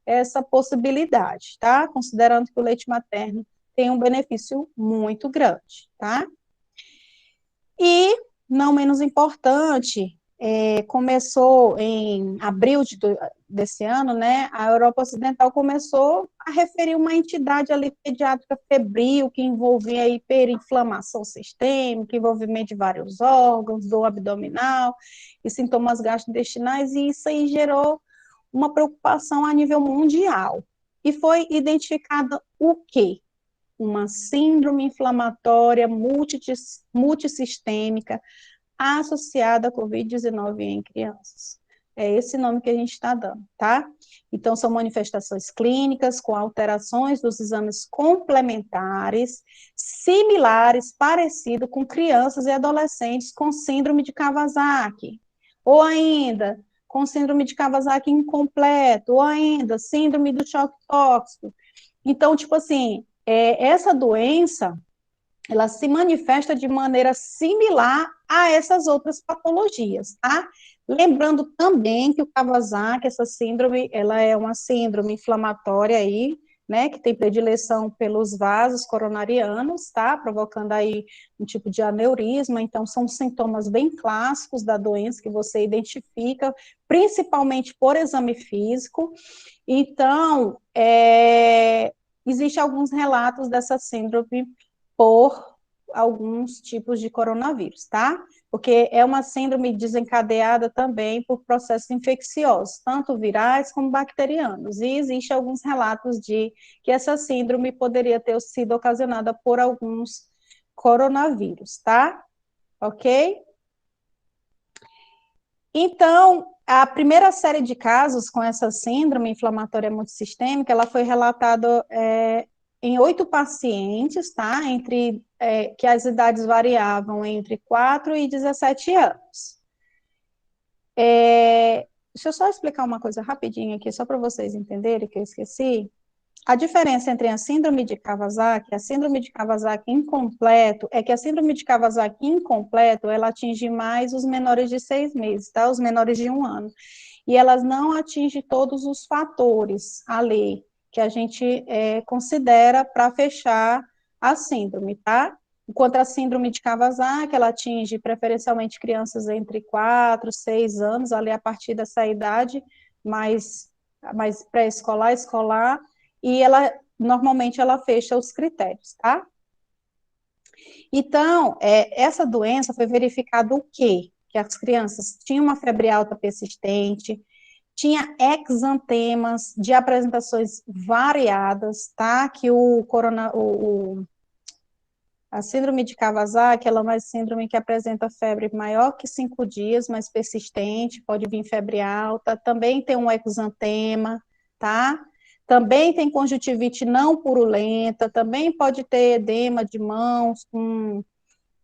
essa possibilidade, tá? Considerando que o leite materno tem um benefício muito grande, tá? E, não menos importante, começou em abril desse ano, né, a Europa Ocidental começou a referir uma entidade ali pediátrica febril, que envolvia hiperinflamação sistêmica, envolvimento de vários órgãos, dor abdominal e sintomas gastrointestinais, e isso aí gerou uma preocupação a nível mundial. E foi identificado o quê? uma síndrome inflamatória multissistêmica associada à Covid-19 em crianças. É esse nome que a gente está dando, tá? Então, são manifestações clínicas com alterações dos exames complementares, similares, parecido com crianças e adolescentes com síndrome de Kawasaki, ou ainda com síndrome de Kawasaki incompleto, ou ainda síndrome do choque tóxico. Então, tipo assim, essa doença, ela se manifesta de maneira similar a essas outras patologias, tá? Lembrando também que o Kawasaki, essa síndrome, ela é uma síndrome inflamatória aí, né, que tem predileção pelos vasos coronarianos, tá? Provocando aí um tipo de aneurisma, então são sintomas bem clássicos da doença que você identifica, principalmente por exame físico. Então, existem alguns relatos dessa síndrome por alguns tipos de coronavírus, tá? Porque é uma síndrome desencadeada também por processos infecciosos, tanto virais como bacterianos, e existem alguns relatos de que essa síndrome poderia ter sido ocasionada por alguns coronavírus, tá? Ok? Então, a primeira série de casos com essa síndrome inflamatória multissistêmica, ela foi relatada em 8 pacientes, tá? Que as idades variavam entre 4 e 17 anos. Deixa eu só explicar uma coisa rapidinho aqui, só para vocês entenderem, que eu esqueci. A diferença entre a síndrome de Kawasaki e a síndrome de Kawasaki incompleto é que a síndrome de Kawasaki incompleto, ela atinge mais os menores de 6 meses, tá? Os menores de 1 ano. E elas não atingem todos os fatores ali que a gente considera para fechar a síndrome, tá? Enquanto a síndrome de Kawasaki, ela atinge preferencialmente crianças entre 4, 6 anos, ali a partir dessa idade mais pré-escolar, escolar, e ela, normalmente, ela fecha os critérios, tá? Então, essa doença foi verificado o quê? Que as crianças tinham uma febre alta persistente, tinha exantemas de apresentações variadas, tá? Que a síndrome de Kawasaki, ela é uma síndrome que apresenta febre maior que 5 dias, mas persistente, pode vir febre alta, também tem um exantema, tá? Também tem conjuntivite não purulenta, também pode ter edema de mãos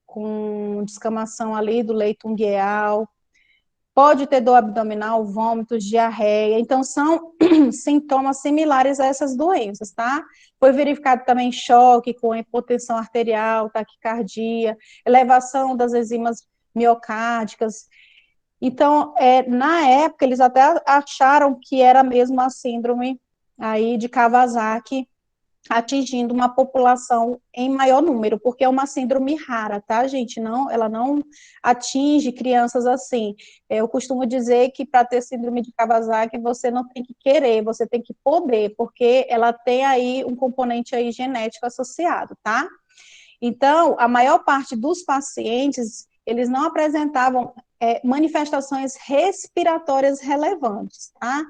com descamação ali do leito ungueal, pode ter dor abdominal, vômitos, diarreia. Então, são sintomas similares a essas doenças, tá? Foi verificado também choque com hipotensão arterial, taquicardia, elevação das enzimas miocárdicas. Então, na época, eles até acharam que era mesmo a síndrome aí de Kawasaki, atingindo uma população em maior número, porque é uma síndrome rara, tá, gente? Não, ela não atinge crianças assim. Eu costumo dizer que para ter síndrome de Kawasaki, você não tem que querer, você tem que poder, porque ela tem aí um componente aí genético associado, tá? Então, a maior parte dos pacientes, eles não apresentavam manifestações respiratórias relevantes, tá?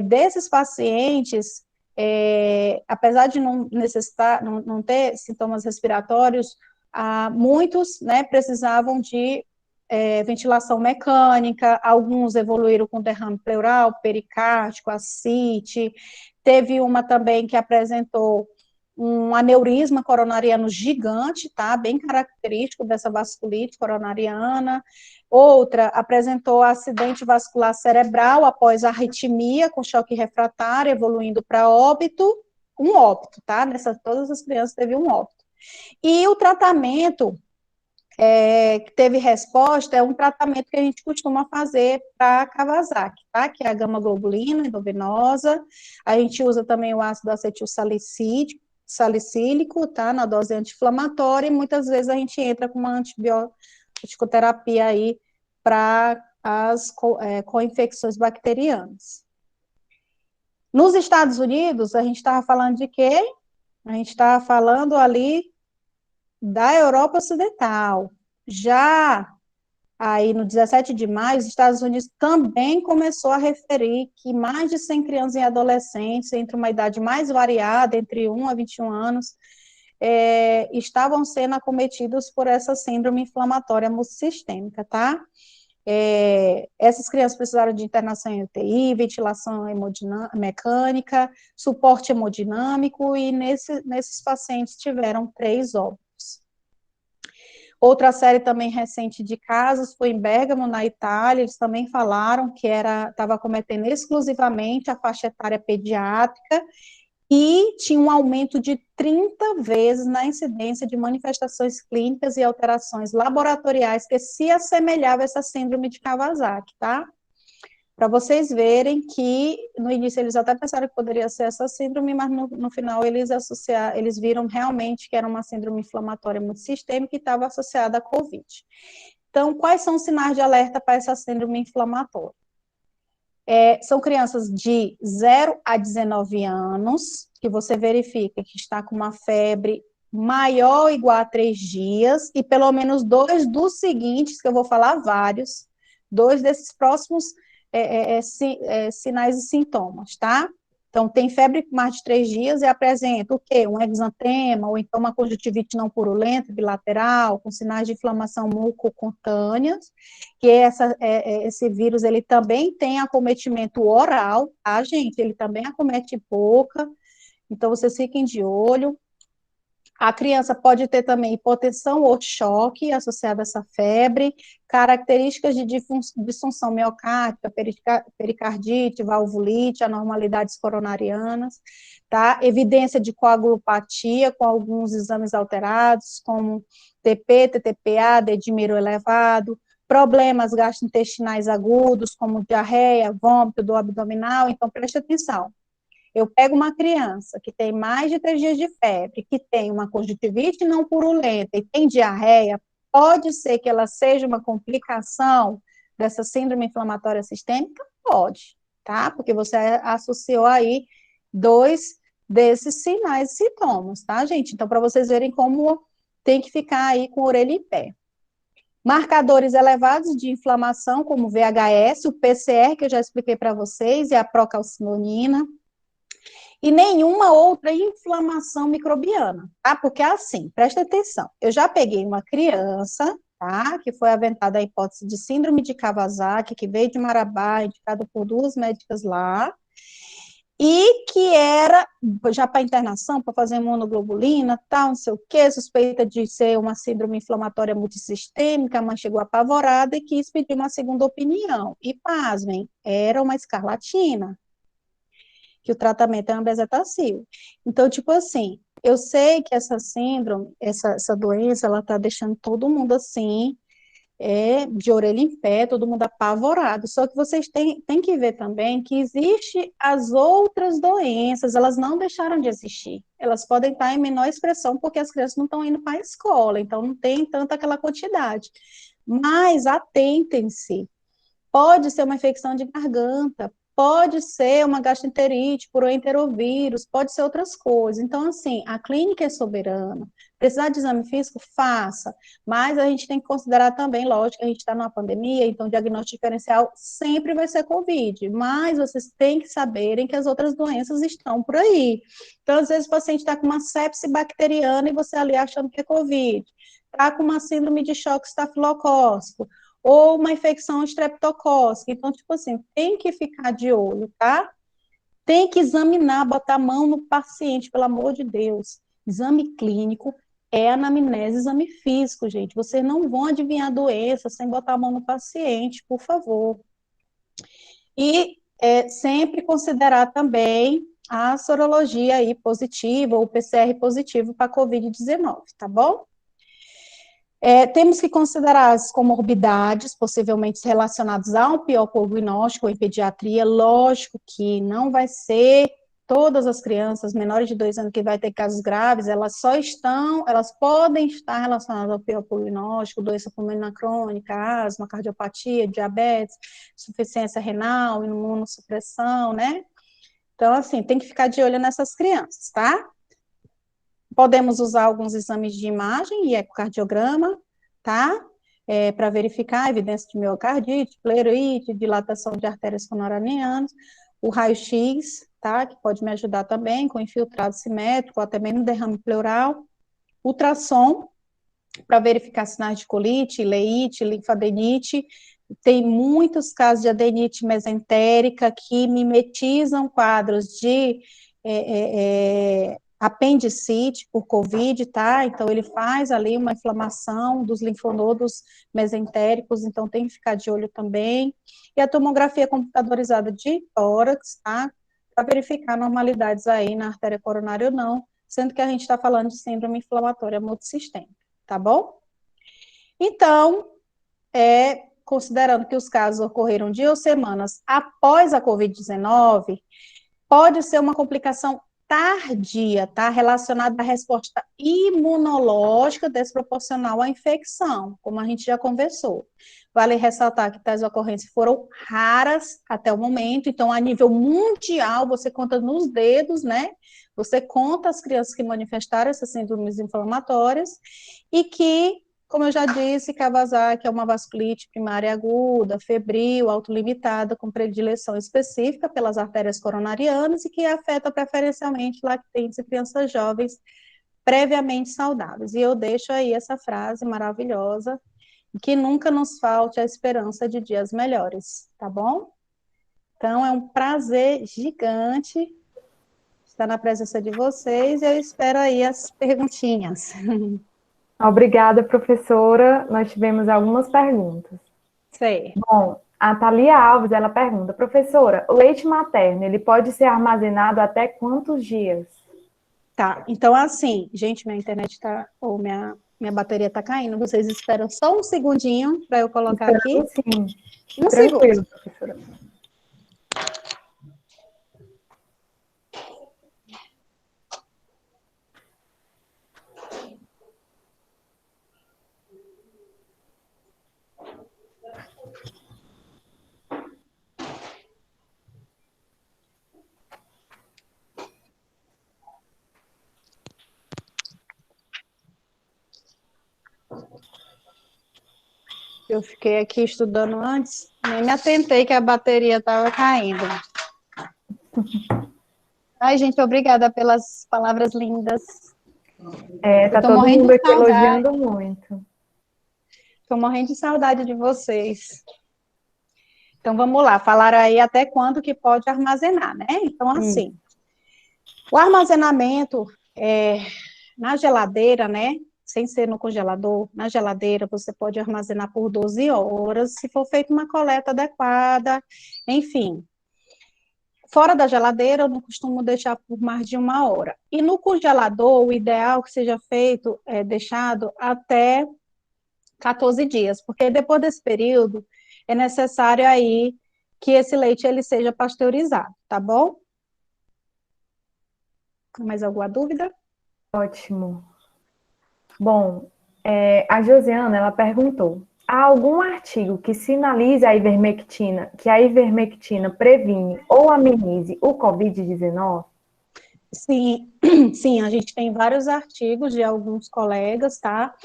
Desses pacientes, apesar de não necessitar, não ter sintomas respiratórios, muitos, né, precisavam de ventilação mecânica, alguns evoluíram com derrame pleural, pericárdico, ascite, teve uma também que apresentou um aneurisma coronariano gigante, tá, bem característico dessa vasculite coronariana. Outra apresentou acidente vascular cerebral após arritmia com choque refratário, evoluindo para óbito, um óbito, tá? Todas as crianças teve um óbito. E o tratamento que teve resposta é um tratamento que a gente costuma fazer para Kawasaki, tá? Que é a gama-globulina endovenosa. A gente usa também o ácido acetil salicílico, tá? Na dose anti-inflamatória, e muitas vezes a gente entra com uma antibiótico-terapia aí para as co-infecções bacterianas. Nos Estados Unidos, a gente estava falando de quê? A gente estava falando ali da Europa Ocidental. Já Aí, no 17 de maio, os Estados Unidos também começou a referir que mais de 100 crianças e adolescentes, entre uma idade mais variada, entre 1 a 21 anos, estavam sendo acometidos por essa síndrome inflamatória multissistêmica, tá? Essas crianças precisaram de internação em UTI, ventilação mecânica, suporte hemodinâmico, e nesses pacientes tiveram 3 óbitos. Outra série também recente de casos foi em Bergamo, na Itália. Eles também falaram que estava cometendo exclusivamente a faixa etária pediátrica e tinha um aumento de 30 vezes na incidência de manifestações clínicas e alterações laboratoriais que se assemelhavam a essa síndrome de Kawasaki, tá? Para vocês verem que, no início, eles até pensaram que poderia ser essa síndrome, mas no final eles viram realmente que era uma síndrome inflamatória multissistêmica que estava associada à COVID. Então, quais são os sinais de alerta para essa síndrome inflamatória? São crianças de 0 a 19 anos, que você verifica que está com uma febre maior ou igual a 3 dias, e pelo menos 2 dos seguintes, que eu vou falar vários, 2 desses próximos sinais e sintomas, tá? Então, tem febre por mais de 3 dias e apresenta o quê? Um exantema, ou então uma conjuntivite não purulenta, bilateral, com sinais de inflamação mucocutânea, que esse vírus, ele também tem acometimento oral, tá, gente? Ele também acomete boca, então vocês fiquem de olho. A criança pode ter também hipotensão ou choque associada a essa febre, características de disfunção miocárdica, pericardite, valvulite, anormalidades coronarianas, tá? Evidência de coagulopatia com alguns exames alterados, como TP, TTPA, dedímero elevado, problemas gastrointestinais agudos, como diarreia, vômito do abdominal. Então, preste atenção. Eu pego uma criança que tem mais de 3 dias de febre, que tem uma conjuntivite não purulenta e tem diarreia, pode ser que ela seja uma complicação dessa síndrome inflamatória sistêmica? Pode, tá? Porque você associou aí 2 desses sinais e sintomas, tá, gente? Então, para vocês verem como tem que ficar aí com a orelha em pé. Marcadores elevados de inflamação, como o VHS, o PCR, que eu já expliquei para vocês, e a procalcitonina, e nenhuma outra inflamação microbiana, tá? Porque assim, presta atenção, eu já peguei uma criança, tá? Que foi aventada a hipótese de síndrome de Kawasaki, que veio de Marabá, indicada por 2 médicas lá, e que era já para internação, para fazer imunoglobulina, tal, não sei o quê, suspeita de ser uma síndrome inflamatória multissistêmica, a mãe chegou apavorada e quis pedir uma segunda opinião. E pasmem, era uma escarlatina, que o tratamento é uma bezetacil. Então, tipo assim, eu sei que essa síndrome, essa doença, ela tá deixando todo mundo assim, de orelha em pé, todo mundo apavorado. Só que vocês têm que ver também que existe as outras doenças, elas não deixaram de existir. Elas podem estar em menor expressão porque as crianças não estão indo para a escola, então não tem tanta aquela quantidade. Mas atentem-se, pode ser uma infecção de garganta, pode ser uma gastroenterite por enterovírus, pode ser outras coisas. Então, assim, a clínica é soberana. Precisar de exame físico, faça. Mas a gente tem que considerar também, lógico, que a gente está numa pandemia, então o diagnóstico diferencial sempre vai ser COVID. Mas vocês têm que saberem que as outras doenças estão por aí. Então, às vezes, o paciente está com uma sepse bacteriana e você ali achando que é COVID. Está com uma síndrome de choque estafilocócico ou uma infecção estreptocócica. Então, tipo assim, tem que ficar de olho, tá? Tem que examinar, botar a mão no paciente, pelo amor de Deus. Exame clínico é anamnese, exame físico, gente. Vocês não vão adivinhar a doença sem botar a mão no paciente, por favor. E sempre considerar também a sorologia aí positiva, ou PCR positivo para COVID-19, tá bom? Temos que considerar as comorbidades, possivelmente relacionadas ao pior prognóstico em pediatria. Lógico que não vai ser todas as crianças menores de 2 anos que vai ter casos graves, elas podem estar relacionadas ao pior prognóstico, doença pulmonar crônica, asma, cardiopatia, diabetes, insuficiência renal, imunossupressão, né? Então, assim, tem que ficar de olho nessas crianças, tá? Podemos usar alguns exames de imagem e ecocardiograma, tá? para verificar a evidência de miocardite, pleurite, dilatação de artérias coronarianas, o raio-x, tá, que pode me ajudar também com infiltrado simétrico, ou até mesmo derrame pleural, ultrassom, para verificar sinais de colite, ileite, linfadenite. Tem muitos casos de adenite mesentérica que mimetizam quadros de apendicite por COVID, tá? Então, ele faz ali uma inflamação dos linfonodos mesentéricos, então tem que ficar de olho também. E a tomografia computadorizada de tórax, tá? Para verificar normalidades aí na artéria coronária ou não, sendo que a gente está falando de síndrome inflamatória multissistêmica, tá bom? Então, considerando que os casos ocorreram dias ou semanas após a COVID-19, pode ser uma complicação tardia, tá? Relacionada à resposta imunológica desproporcional à infecção, como a gente já conversou. Vale ressaltar que tais ocorrências foram raras até o momento, então, a nível mundial, você conta nos dedos, né? Você conta as crianças que manifestaram essas síndromes inflamatórias e que, como eu já disse, Kawasaki é uma vasculite primária aguda, febril, autolimitada, com predileção específica pelas artérias coronarianas e que afeta preferencialmente lactentes e crianças jovens previamente saudáveis. E eu deixo aí essa frase maravilhosa, que nunca nos falte a esperança de dias melhores, tá bom? Então, é um prazer gigante estar na presença de vocês e eu espero aí as perguntinhas. Obrigada, professora. Nós tivemos algumas perguntas. Sei. Bom, a Thalia Alves, ela pergunta, professora, o leite materno, ele pode ser armazenado até quantos dias? Tá, então assim, gente, minha internet tá, ou minha bateria tá caindo, vocês esperam só um segundinho para eu colocar aqui. Sim. Um Tranquilo, segundo. professora. Eu fiquei aqui estudando antes, nem me atentei que a bateria estava caindo. Ai, gente, obrigada pelas palavras lindas. Tá todo mundo aqui elogiando muito. Estou morrendo de saudade de vocês. Então, vamos lá, falaram aí até quando que pode armazenar, né? Então, assim, o armazenamento na geladeira, né? Sem ser no congelador, na geladeira você pode armazenar por 12 horas, se for feita uma coleta adequada, enfim. Fora da geladeira, eu não costumo deixar por mais de 1 hora. E no congelador, o ideal que seja feito é deixado até 14 dias, porque depois desse período é necessário aí que esse leite ele seja pasteurizado, tá bom? Mais alguma dúvida? Ótimo. Bom, a Josiana, ela perguntou, há algum artigo que sinalize que a ivermectina previne ou amenize o COVID-19? Sim, sim, a gente tem vários artigos de alguns colegas, tá?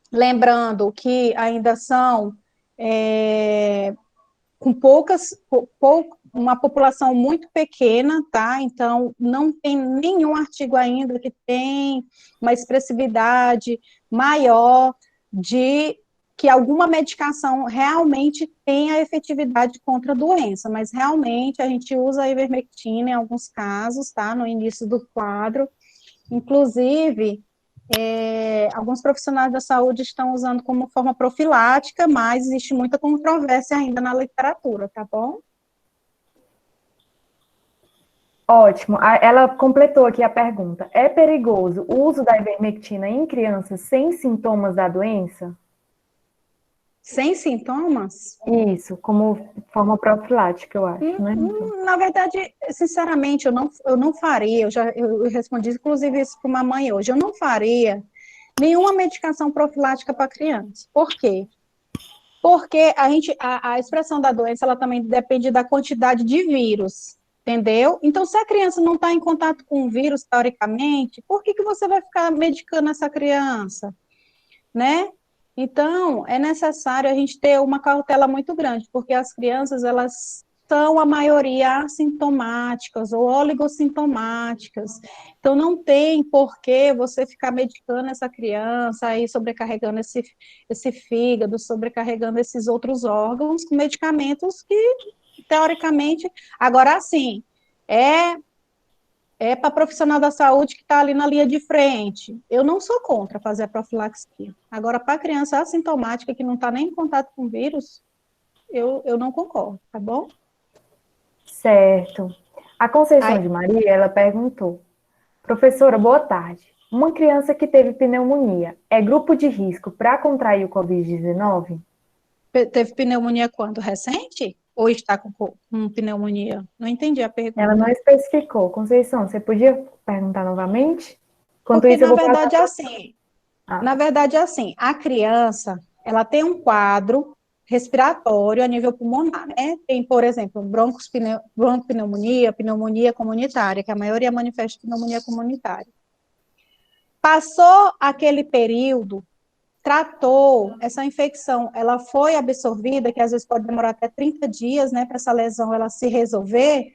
Lembrando que ainda são com uma população muito pequena, tá? Então, não tem nenhum artigo ainda que tem uma expressividade maior de que alguma medicação realmente tenha efetividade contra a doença, mas realmente a gente usa a ivermectina em alguns casos, tá? No início do quadro. Inclusive, alguns profissionais da saúde estão usando como forma profilática, mas existe muita controvérsia ainda na literatura, tá bom? Ótimo. Ela completou aqui a pergunta. É perigoso o uso da ivermectina em crianças sem sintomas da doença? Sem sintomas? Isso, como forma profilática, eu acho, né? Na verdade, sinceramente, eu não faria, eu respondi inclusive isso para uma mãe hoje, eu não faria nenhuma medicação profilática para criança. Por quê? Porque a expressão da doença, ela também depende da quantidade de vírus, entendeu? Então, se a criança não está em contato com o vírus, teoricamente, por que você vai ficar medicando essa criança, né? Então, é necessário a gente ter uma cautela muito grande, porque as crianças, elas são, a maioria, assintomáticas ou oligossintomáticas. Então, não tem por que você ficar medicando essa criança, aí sobrecarregando esse fígado, sobrecarregando esses outros órgãos com medicamentos que, teoricamente, agora, sim, é para profissional da saúde que está ali na linha de frente. Eu não sou contra fazer a profilaxia. Agora, para criança assintomática que não está nem em contato com o vírus, eu não concordo, tá bom? Certo. A Conceição Aí, de Maria, ela perguntou: professora, boa tarde. Uma criança que teve pneumonia é grupo de risco para contrair o Covid-19? teve pneumonia quando? Recente? Ou está com pneumonia? Não entendi a Ela não pergunta. especificou. Conceição, você podia perguntar novamente? Enquanto Porque, isso, eu vou passar para. Ah, na verdade, é assim, a criança, ela tem um quadro respiratório a nível pulmonar, né? Tem, por exemplo, bronquopneumonia, pneumonia comunitária, que a maioria manifesta pneumonia comunitária. Passou aquele período, tratou essa infecção, ela foi absorvida, que às vezes pode demorar até 30 dias, né, para essa lesão ela se resolver,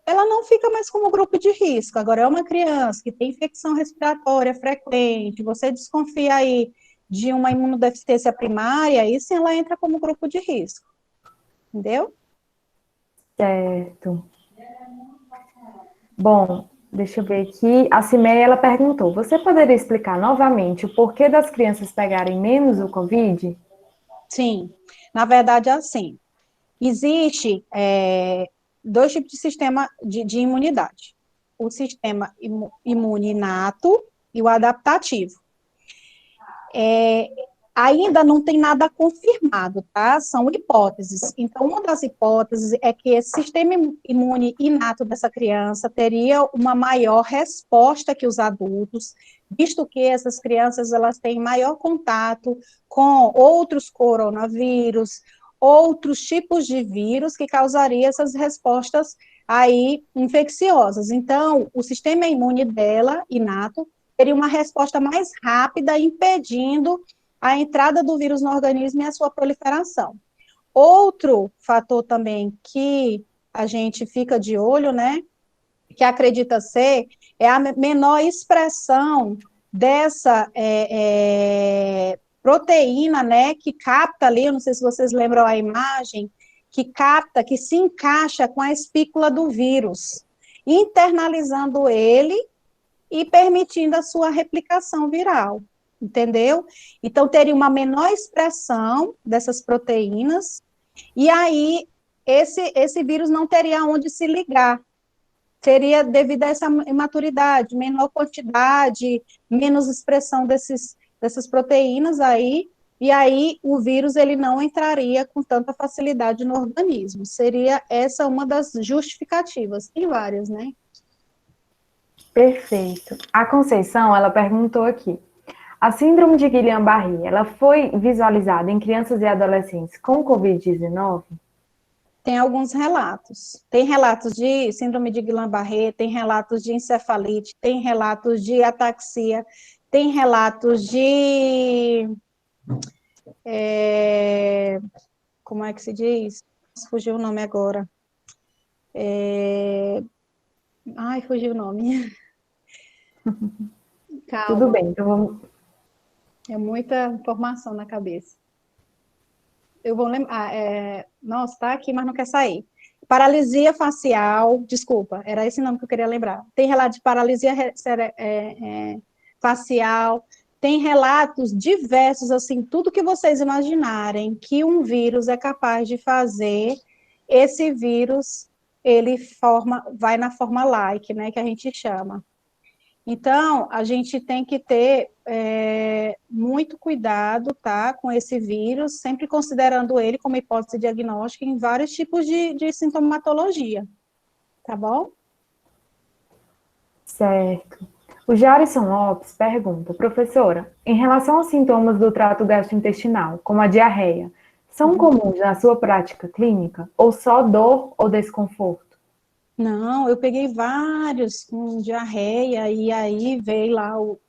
ela não fica mais como grupo de risco. Agora, é uma criança que tem infecção respiratória frequente, você desconfia aí de uma imunodeficiência primária, aí sim ela entra como grupo de risco, entendeu? certo. Bom, deixa eu ver aqui. A Cimeia, ela perguntou: você poderia explicar novamente o porquê das crianças pegarem menos o Covid? Sim, na verdade é assim, existe dois tipos de sistema de imunidade, o sistema imune inato e o adaptativo. Ainda não tem nada confirmado, tá? São hipóteses. Então, uma das hipóteses é que esse sistema imune inato dessa criança teria uma maior resposta que os adultos, visto que essas crianças elas têm maior contato com outros coronavírus, outros tipos de vírus que causariam essas respostas aí infecciosas. Então, o sistema imune dela, inato, teria uma resposta mais rápida, impedindo a entrada do vírus no organismo e a sua proliferação. Outro fator também que a gente fica de olho, né, que acredita ser, é a menor expressão dessa proteína, né, que capta ali, eu não sei se vocês lembram a imagem, que capta, que se encaixa com a espícula do vírus, internalizando ele e permitindo a sua replicação viral, entendeu? Então, teria uma menor expressão dessas proteínas, e aí esse vírus não teria onde se ligar, seria devido a essa imaturidade, menor quantidade, menos expressão dessas proteínas aí, e aí o vírus ele não entraria com tanta facilidade no organismo. Seria essa uma das justificativas. Tem várias, né? Perfeito. A Conceição, ela perguntou aqui: a síndrome de Guillain-Barré, ela foi visualizada em crianças e adolescentes com Covid-19? Tem alguns relatos. Tem relatos de síndrome de Guillain-Barré, tem relatos de encefalite, tem relatos de ataxia, tem relatos de... como é que se diz? Fugiu o nome agora. Ai, fugiu o nome. Tudo Calma, bem, então vamos. é muita informação na cabeça. Eu vou lembrar. Nossa, tá aqui, mas não quer sair. Paralisia facial, desculpa, era esse nome que eu queria lembrar. Tem relato de paralisia facial, tem relatos diversos, assim, tudo que vocês imaginarem que um vírus é capaz de fazer, esse vírus, ele vai na forma like, né, que a gente chama. Então, a gente tem que ter muito cuidado, tá, com esse vírus, sempre considerando ele como hipótese diagnóstica em vários tipos de sintomatologia, tá bom? Certo. O Jarison Lopes pergunta: professora, em relação aos sintomas do trato gastrointestinal, como a diarreia, são Uhum. comuns na sua prática clínica ou só dor ou desconforto? Não, eu peguei vários com diarreia, e aí veio lá o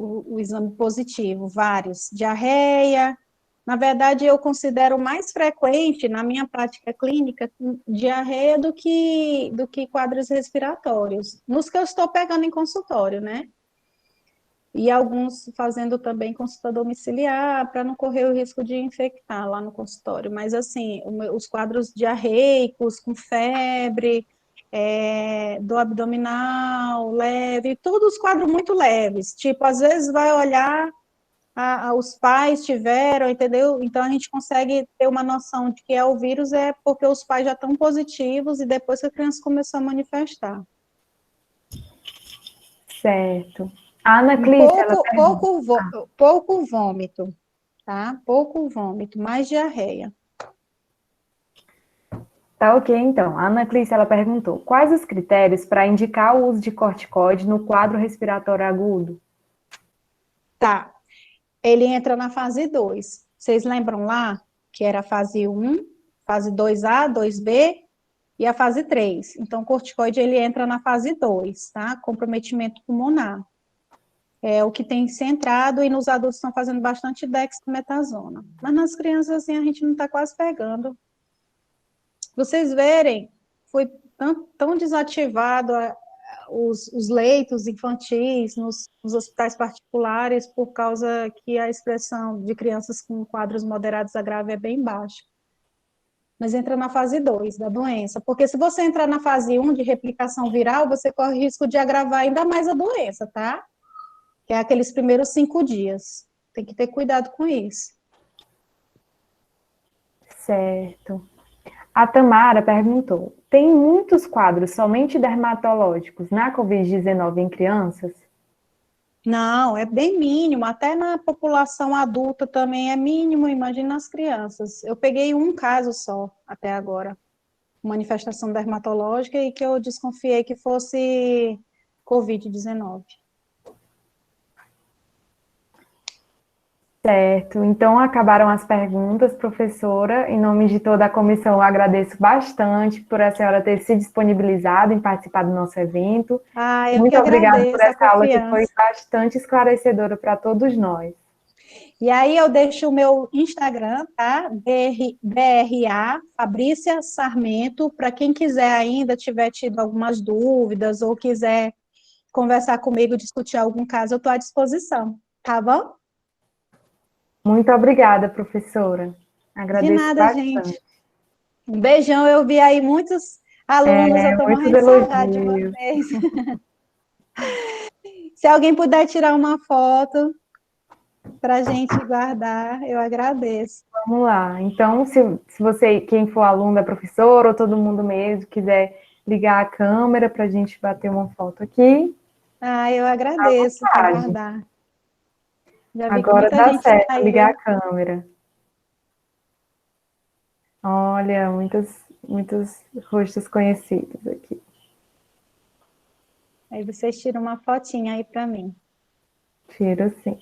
o exame positivo, vários. Diarreia, na verdade, eu considero mais frequente na minha prática clínica diarreia do que quadros respiratórios, nos que eu estou pegando em consultório, né? E alguns fazendo também consulta domiciliar, para não correr o risco de infectar lá no consultório. Mas, assim, os quadros diarreicos, com febre, do abdominal, leve, todos os quadros muito leves. Tipo, às vezes vai olhar, os pais tiveram, entendeu? Então, a gente consegue ter uma noção de que é o vírus, é porque os pais já estão positivos e depois que a criança começou a manifestar. Certo. A Ana Clícia, ela pergunta. Pouco vômito, tá? Pouco vômito, mais diarreia. Tá ok, então. A Ana Clícia, ela perguntou: quais os critérios para indicar o uso de corticoide no quadro respiratório agudo? Tá. Ele entra na fase 2. Vocês lembram lá que era a fase 1, fase 2A, 2B e a fase 3. Então, o corticoide ele entra na fase 2, tá? Comprometimento pulmonar. É o que tem centrado, e nos adultos estão fazendo bastante dexametasona. Mas nas crianças, assim, a gente não está quase pegando. Vocês verem, foi tão desativado os leitos infantis nos hospitais particulares por causa que a expressão de crianças com quadros moderados a grave é bem baixa. Mas entra na fase 2 da doença, porque se você entrar na fase 1 de replicação viral, você corre risco de agravar ainda mais a doença, tá? Que é aqueles primeiros 5 dias. Tem que ter cuidado com isso. Certo. A Tamara perguntou: tem muitos quadros somente dermatológicos na Covid-19 em crianças? Não, é bem mínimo, até na população adulta também é mínimo, imagina as crianças. Eu peguei um caso só até agora, manifestação dermatológica, e que eu desconfiei que fosse Covid-19. Certo. Então, acabaram as perguntas, professora. Em nome de toda a comissão, eu agradeço bastante por a senhora ter se disponibilizado em participar do nosso evento. Eu que Muito obrigada por agradeço a essa aula que foi confiança. bastante esclarecedora para todos nós. E aí eu deixo o meu Instagram, tá? BRA, Fabrícia Sarmento, para quem quiser ainda, tiver tido algumas dúvidas ou quiser conversar comigo, discutir algum caso, eu estou à disposição, tá bom? Muito obrigada, professora. De Agradeço nada, gente. bastante. Um beijão, eu vi aí muitos alunos, eu estou Muitos morrendo de saudade de elogios. vocês. Se alguém puder tirar uma foto para a gente guardar, eu agradeço. Vamos lá. Então, se você, quem for aluno da professora, ou todo mundo mesmo, quiser ligar a câmera para a gente bater uma foto aqui, Eu à agradeço por vontade. guardar. Já vi que Agora muita dá gente certo ligar a saiu. câmera. Olha, muitos rostos conhecidos aqui. Aí vocês tiram uma fotinha aí para mim. Tiro sim.